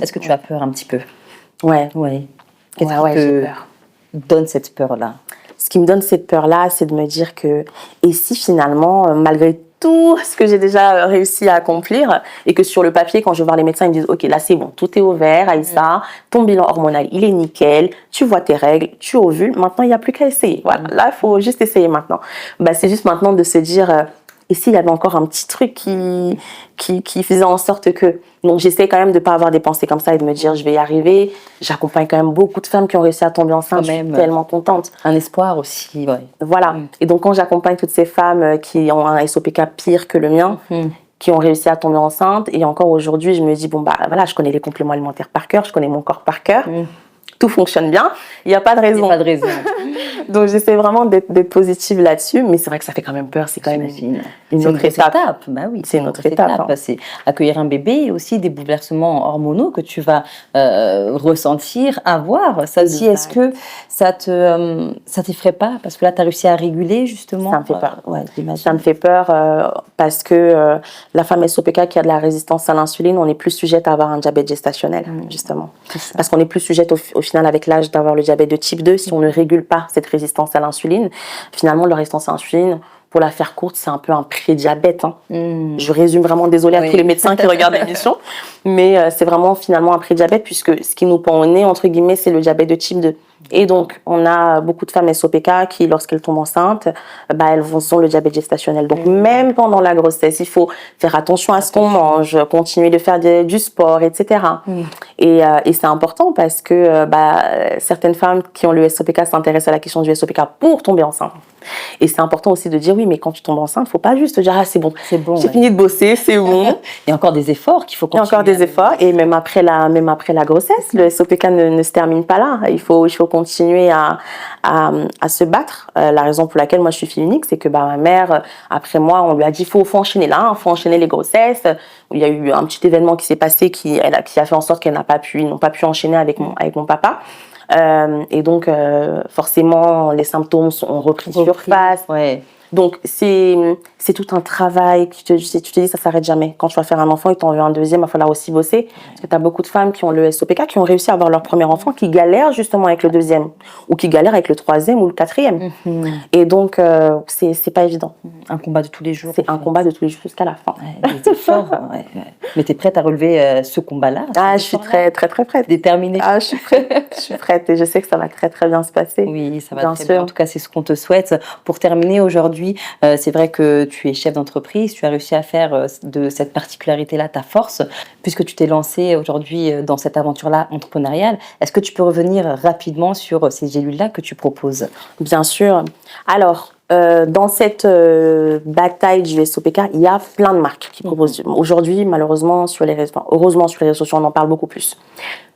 E: Est-ce que tu as peur un petit peu?
A: Ouais.
E: Qu'est-ce qui
A: j'ai peur.
E: Donne cette peur-là?
A: Ce qui me donne cette peur-là, c'est de me dire que, et si finalement, malgré tout ce que j'ai déjà réussi à accomplir, et que sur le papier, quand je vais voir les médecins, ils me disent, ok, là c'est bon, tout est au vert, Aïssa, ton bilan hormonal, il est nickel, tu vois tes règles, tu ovules, maintenant il n'y a plus qu'à essayer. Voilà, là, il faut juste essayer maintenant. C'est juste maintenant de se dire, et s'il y avait encore un petit truc qui faisait en sorte que... Donc j'essaie quand même de ne pas avoir des pensées comme ça et de me dire je vais y arriver. J'accompagne quand même beaucoup de femmes qui ont réussi à tomber enceinte, je suis tellement contente.
E: Un espoir aussi, ouais.
A: Voilà. Et donc quand j'accompagne toutes ces femmes qui ont un SOPK pire que le mien, qui ont réussi à tomber enceinte, et encore aujourd'hui je me dis voilà, je connais les compléments alimentaires par cœur, je connais mon corps par cœur. Tout fonctionne bien, il n'y a pas de raison.
E: Il n'y a pas de raison.
A: Donc j'essaie vraiment d'être positive là-dessus, mais c'est vrai que ça fait quand même peur, c'est quand même une autre étape.
E: Oui,
A: c'est une autre étape.
E: C'est accueillir un bébé et aussi des bouleversements hormonaux que tu vas ressentir, avoir. Ça aussi, est-ce que ça t'effraie pas? Parce que là, tu as réussi à réguler justement.
A: Ça me fait peur, ça me fait peur parce que la femme SOPK qui a de la résistance à l'insuline, on est plus sujette à avoir un diabète gestationnel, justement. Parce qu'on est plus sujette au final avec l'âge d'avoir le diabète de type 2 si on ne régule pas cette résistance à l'insuline. Finalement, la résistance à l'insuline, pour la faire courte, c'est un peu un pré-diabète. Je résume vraiment, désolée à tous les médecins qui regardent l'émission, mais c'est vraiment finalement un pré-diabète puisque ce qui nous pend au nez, entre guillemets, c'est le diabète de type 2. Et donc, on a beaucoup de femmes SOPK qui, lorsqu'elles tombent enceintes, elles ont le diabète gestationnel. Donc, même pendant la grossesse, il faut faire attention à ce qu'on mange, continuer de faire du sport, etc. Et c'est important parce que certaines femmes qui ont le SOPK s'intéressent à la question du SOPK pour tomber enceinte. Et c'est important aussi de dire, oui, mais quand tu tombes enceinte, il ne faut pas juste dire, c'est bon, j'ai fini de bosser, c'est bon.
E: Il y a encore des efforts qu'il faut continuer.
A: Il y a encore des efforts. Et même après la grossesse, le SOPK ne se termine pas là. Il faut continuer à se battre. La raison pour laquelle moi je suis fille unique, c'est que ma mère, après moi, on lui a dit, faut enchaîner là, faut enchaîner les grossesses. Il y a eu un petit événement qui s'est passé qui a fait en sorte qu'elles n'ont pas pu enchaîner avec mon papa. Et donc forcément les symptômes ont repris surface. Donc c'est tout un travail. Tu te dis ça s'arrête jamais. Quand tu vas faire un enfant et tu en veux un deuxième, il va falloir aussi bosser. Parce que tu as beaucoup de femmes qui ont le SOPK, qui ont réussi à avoir leur premier enfant, qui galèrent justement avec le deuxième, ou qui galèrent avec le troisième ou le quatrième. Et donc c'est pas évident.
E: Un combat de tous les jours.
A: C'est un combat de tous les jours jusqu'à la fin.
E: C'est fort. Mais tu es prête à relever ce combat-là?
A: Je suis très très très prête.
E: Déterminée.
A: Je suis prête. Je suis prête et je sais que ça va très très bien se passer.
E: Oui, ça va très bien. En tout cas, c'est ce qu'on te souhaite. Pour terminer aujourd'hui, c'est vrai que tu es chef d'entreprise, tu as réussi à faire de cette particularité-là ta force, puisque tu t'es lancée aujourd'hui dans cette aventure-là entrepreneuriale. Est-ce que tu peux revenir rapidement sur ces gélules-là que tu proposes? Bien sûr.
A: Alors, dans cette bataille du SOPK, il y a plein de marques qui proposent. Aujourd'hui, malheureusement, heureusement sur les réseaux sociaux, on en parle beaucoup plus.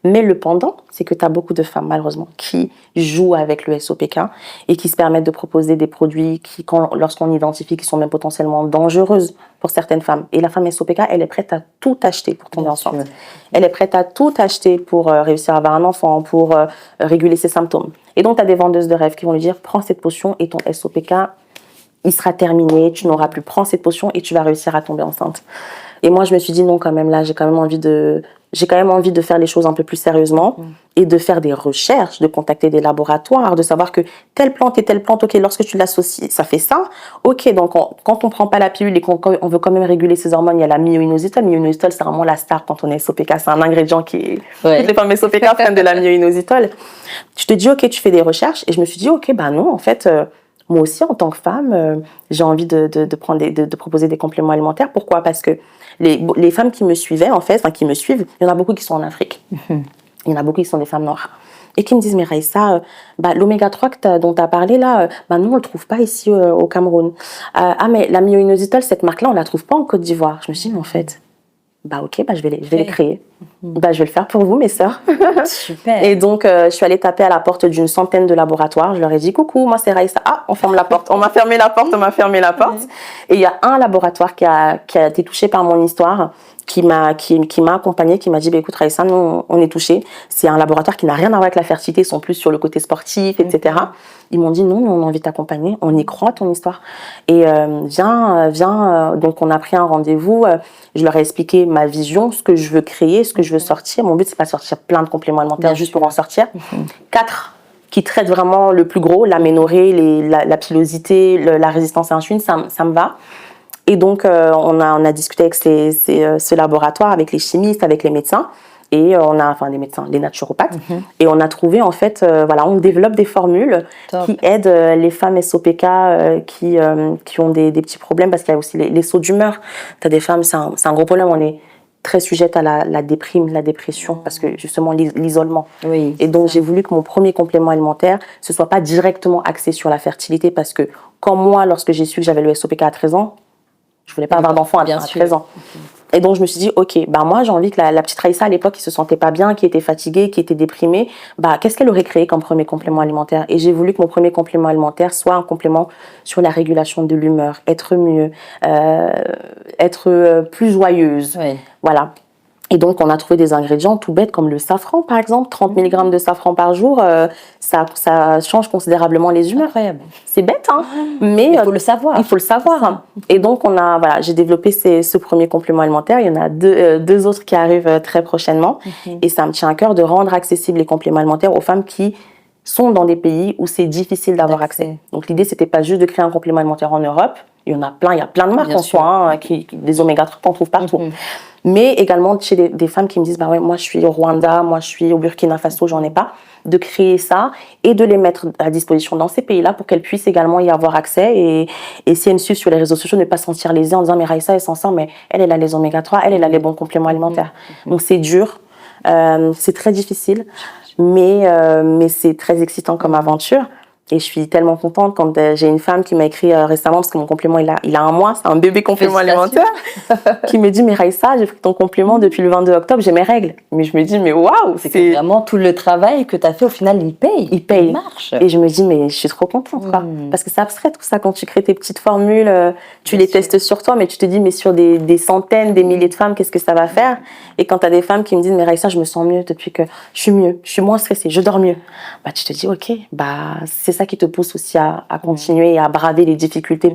A: Mais le pendant, c'est que tu as beaucoup de femmes, malheureusement, qui jouent avec le SOPK et qui se permettent de proposer des produits qui, lorsqu'on identifie qu'ils sont même potentiellement dangereuses pour certaines femmes. Et la femme SOPK, elle est prête à tout acheter pour tomber enceinte. Elle est prête à tout acheter pour réussir à avoir un enfant, pour réguler ses symptômes. Et donc, tu as des vendeuses de rêves qui vont lui dire, prends cette potion et ton SOPK, il sera terminé, tu n'auras plus, prends cette potion et tu vas réussir à tomber enceinte. Et moi, je me suis dit non, quand même, là, j'ai quand même envie de j'ai quand même envie de faire les choses un peu plus sérieusement et de faire des recherches, de contacter des laboratoires, de savoir que telle plante et telle plante, ok, lorsque tu l'associes, ça fait ça. Ok, donc quand on prend pas la pilule et qu'on veut quand même réguler ses hormones, il y a la myo-inositol. Myo-inositol, c'est vraiment la star quand on est SOPK. C'est un ingrédient qui...
E: Ouais.
A: Toutes les femmes SOPK prennent de la myo-inositol. Tu te dis, ok, tu fais des recherches. Et je me suis dit, ok, bah non, en fait... moi aussi, en tant que femme, j'ai envie de proposer des compléments alimentaires. Pourquoi? Parce que les femmes qui me suivaient, en fait, enfin qui me suivent, il y en a beaucoup qui sont en Afrique. Il y en a beaucoup qui sont des femmes noires. Et qui me disent, mais Raïssa, l'oméga 3 dont tu as parlé là, nous, on ne le trouve pas ici au Cameroun. Mais la myo-inositol, cette marque-là, on ne la trouve pas en Côte d'Ivoire. Je me suis dit, mais en fait, ok, je vais les créer. Je vais le faire pour vous, mes sœurs.
E: Super.
A: Et donc, je suis allée taper à la porte d'une centaine de laboratoires. Je leur ai dit, coucou, moi c'est Raïssa. Ah, on ferme la porte. On m'a fermé la porte, Et il y a un laboratoire qui a été touché par mon histoire, qui m'a accompagnée, qui m'a dit, écoute Raïssa, nous, on est touchés. C'est un laboratoire qui n'a rien à voir avec la fertilité, ils sont plus sur le côté sportif, etc. Ils m'ont dit, non, on a envie de t'accompagner, on y croit, ton histoire. Et viens. Donc, on a pris un rendez-vous. Je leur ai expliqué ma vision, ce que je veux créer, ce que je veux sortir. Mon but, c'est pas de sortir plein de compléments alimentaires juste pour en sortir. 4 qui traitent vraiment le plus gros, l'aménorrhée, la pilosité, la résistance à l'insuline, ça me va. Et donc, on a discuté avec ce laboratoire, avec les chimistes, avec les médecins. Et les médecins, les naturopathes. Et on a trouvé, en fait, on développe des formules qui aident les femmes SOPK qui ont des petits problèmes, parce qu'il y a aussi les sauts d'humeur. Tu as des femmes, c'est un gros problème, on est très sujette à la dépression, parce que justement l'isolement.
E: Oui,
A: et donc j'ai voulu que mon premier complément alimentaire, ce soit pas directement axé sur la fertilité, parce que comme moi, lorsque j'ai su que j'avais le SOPK à 13 ans, je voulais pas avoir d'enfant à 13 ans. Et donc je me suis dit, ok, moi j'ai envie que la petite Raïssa à l'époque qui se sentait pas bien, qui était fatiguée, qui était déprimée, qu'est-ce qu'elle aurait créé comme premier complément alimentaire? Et j'ai voulu que mon premier complément alimentaire soit un complément sur la régulation de l'humeur, être mieux, être plus joyeuse.
E: Oui.
A: Voilà. Et donc, on a trouvé des ingrédients tout bêtes comme le safran, par exemple. 30 mg de safran par jour, ça change considérablement les humeurs.
E: Incroyable.
A: C'est bête, hein, mais
E: il faut le savoir.
A: Il faut le savoir. Et donc, j'ai développé ce premier complément alimentaire. Il y en a deux autres qui arrivent très prochainement. Et ça me tient à cœur de rendre accessibles les compléments alimentaires aux femmes qui sont dans des pays où c'est difficile d'avoir accès. Donc, l'idée, c'était pas juste de créer un complément alimentaire en Europe. Il y en a plein, il y a plein de marques en soi, des oméga 3 qu'on trouve partout. Mais également chez des femmes qui me disent, moi je suis au Rwanda, moi je suis au Burkina Faso, j'en ai pas, de créer ça et de les mettre à disposition dans ces pays-là pour qu'elles puissent également y avoir accès. Et si elles me suivent sur les réseaux sociaux, ne pas se sentir lésées en disant, mais Raïssa, elle s'en sort, mais elle a les oméga 3, elle a les bons compléments alimentaires. Donc c'est dur, c'est très difficile, mais c'est très excitant comme aventure. Et je suis tellement contente quand j'ai une femme qui m'a écrit récemment, parce que mon complément, il a 1 mois, c'est un bébé complément alimentaire, qui me dit, mais Raïssa, j'ai pris ton complément depuis le 22 octobre, j'ai mes règles. Mais je me dis, mais waouh,
E: c'est vraiment tout le travail que tu as fait, au final, il paye. Il marche.
A: Et je me dis, mais je suis trop contente, quoi. Parce que c'est abstrait tout ça, quand tu crées tes petites formules, tu les testes sur toi, mais tu te dis, mais sur des centaines, des milliers de femmes, qu'est-ce que ça va faire? Et quand tu as des femmes qui me disent, mais Raïssa, je me sens mieux depuis que je suis mieux, je suis moins stressée, je dors mieux. Tu te dis, ok, c'est ça qui te pousse aussi à continuer et à braver les difficultés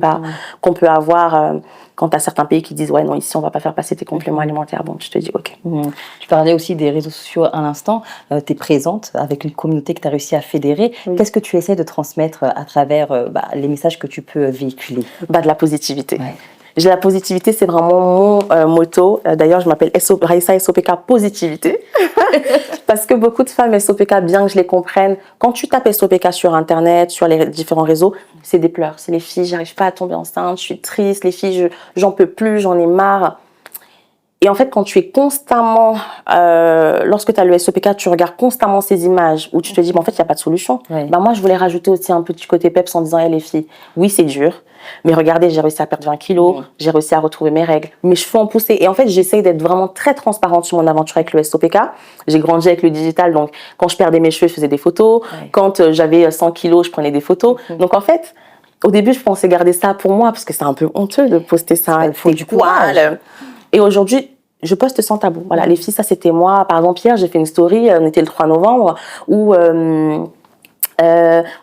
A: qu'on peut avoir quand tu as certains pays qui disent, ouais, non, ici, on va pas faire passer tes compléments alimentaires. Bon, tu te dis, ok.
E: Tu parlais aussi des réseaux sociaux à l'instant. Tu es présente avec une communauté que tu as réussi à fédérer. Qu'est-ce que tu essaies de transmettre à travers les messages que tu peux véhiculer?
A: De la positivité. Ouais. La positivité, c'est vraiment mon motto. D'ailleurs, je m'appelle Raïssa SOPK Positivité. Parce que beaucoup de femmes SOPK, bien que je les comprenne, quand tu tapes SOPK sur Internet, sur les différents réseaux, c'est des pleurs. C'est les filles, j'arrive pas à tomber enceinte, je suis triste, les filles, j'en peux plus, j'en ai marre. Et en fait, quand tu es constamment, lorsque tu as le SOPK, tu regardes constamment ces images où tu te dis, en fait, il n'y a pas de solution. Oui. Moi, je voulais rajouter aussi un petit côté peps en disant, les filles, oui, c'est dur, mais regardez, j'ai réussi à perdre 20 kilos, j'ai réussi à retrouver mes règles, mes cheveux ont poussé. Et en fait, j'essaye d'être vraiment très transparente sur mon aventure avec le SOPK. J'ai grandi avec le digital, donc quand je perdais mes cheveux, je faisais des photos. Oui. Quand j'avais 100 kilos, je prenais des photos. Donc en fait, au début, je pensais garder ça pour moi, parce que c'est un peu honteux de poster ça.
E: Il faut du courage.
A: Et aujourd'hui, je poste sans tabou. Voilà, les filles, ça c'était moi. Par exemple, hier, j'ai fait une story, on était le 3 novembre, où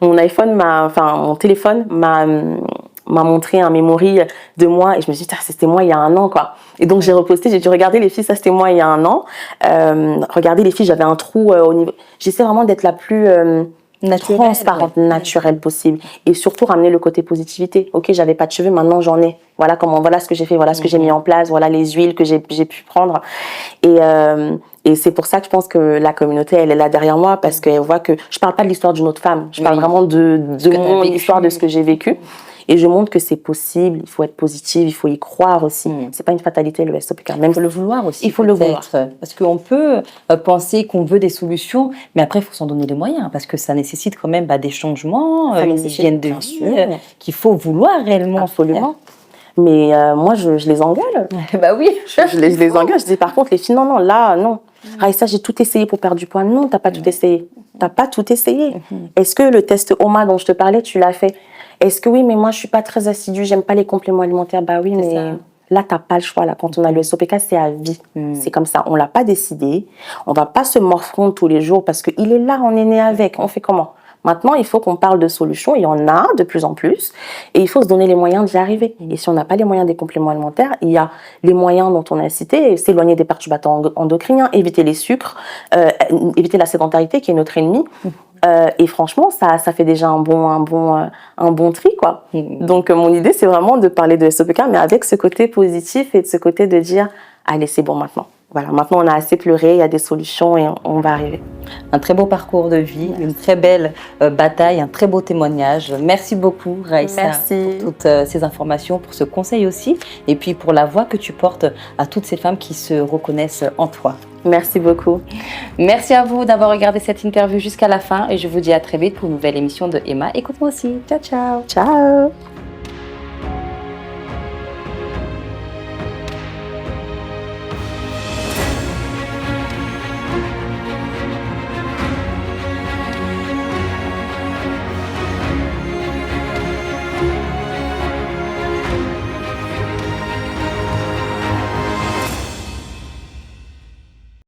A: mon téléphone m'a m'a montré un memory de moi et je me suis dit, c'était moi il y a un an, quoi. Et donc j'ai reposté, j'ai dit, regardez les filles, ça c'était moi il y a un an. Regardez les filles, j'avais un trou au niveau. J'essaie vraiment d'être la plus transparente, naturelle possible. Et surtout ramener le côté positivité. Ok, j'avais pas de cheveux, maintenant j'en ai. Voilà ce que j'ai fait, voilà ce que j'ai mis en place, voilà les huiles que j'ai pu prendre. Et c'est pour ça que je pense que la communauté, elle est là derrière moi, parce qu'elle voit que je parle pas de l'histoire d'une autre femme. Je parle vraiment de mon histoire, de ce que j'ai vécu. Et je montre que c'est possible, il faut être positive, il faut y croire aussi. C'est pas une fatalité, le SOPK.
E: Il faut le vouloir aussi.
A: Il faut le vouloir.
E: Parce qu'on peut penser qu'on veut des solutions, mais après, il faut s'en donner les moyens, parce que ça nécessite quand même des changements, une hygiène de vie, qu'il faut vouloir réellement.
A: Absolument. Mais moi, je les engueule.
E: Bah oui.
A: Je les engueule. Je dis par contre, les filles, non, là, non. Raïssa, j'ai tout essayé pour perdre du poids. Non, t'as pas tout essayé. T'as pas tout essayé. Est-ce que le test OMA dont je te parlais, tu l'as fait? Est-ce que oui, mais moi, je suis pas très assidue, j'aime pas les compléments alimentaires. Bah oui, mais là, t'as pas le choix. Là, quand on a le SOPK, c'est à vie. C'est comme ça. On l'a pas décidé. On va pas se morfondre tous les jours parce qu'il est là, on est né avec. On fait comment? Maintenant, il faut qu'on parle de solutions. Il y en a de plus en plus. Et il faut se donner les moyens d'y arriver. Et si on n'a pas les moyens des compléments alimentaires, il y a les moyens dont on a cité, s'éloigner des perturbateurs endocriniens, éviter les sucres, éviter la sédentarité qui est notre ennemi. Et franchement, ça fait déjà un bon tri, quoi. Donc, mon idée, c'est vraiment de parler de SOPK, mais avec ce côté positif et de ce côté de dire, allez, c'est bon maintenant. Voilà, maintenant, on a assez pleuré, il y a des solutions et on va arriver.
E: Un très beau parcours de vie, une très belle bataille, un très beau témoignage. Merci beaucoup, Raïssa, pour toutes ces informations, pour ce conseil aussi, et puis pour la voix que tu portes à toutes ces femmes qui se reconnaissent en toi.
A: Merci beaucoup.
E: Merci à vous d'avoir regardé cette interview jusqu'à la fin et je vous dis à très vite pour une nouvelle émission de Emma. Écoute-moi aussi. Ciao, ciao.
A: Ciao.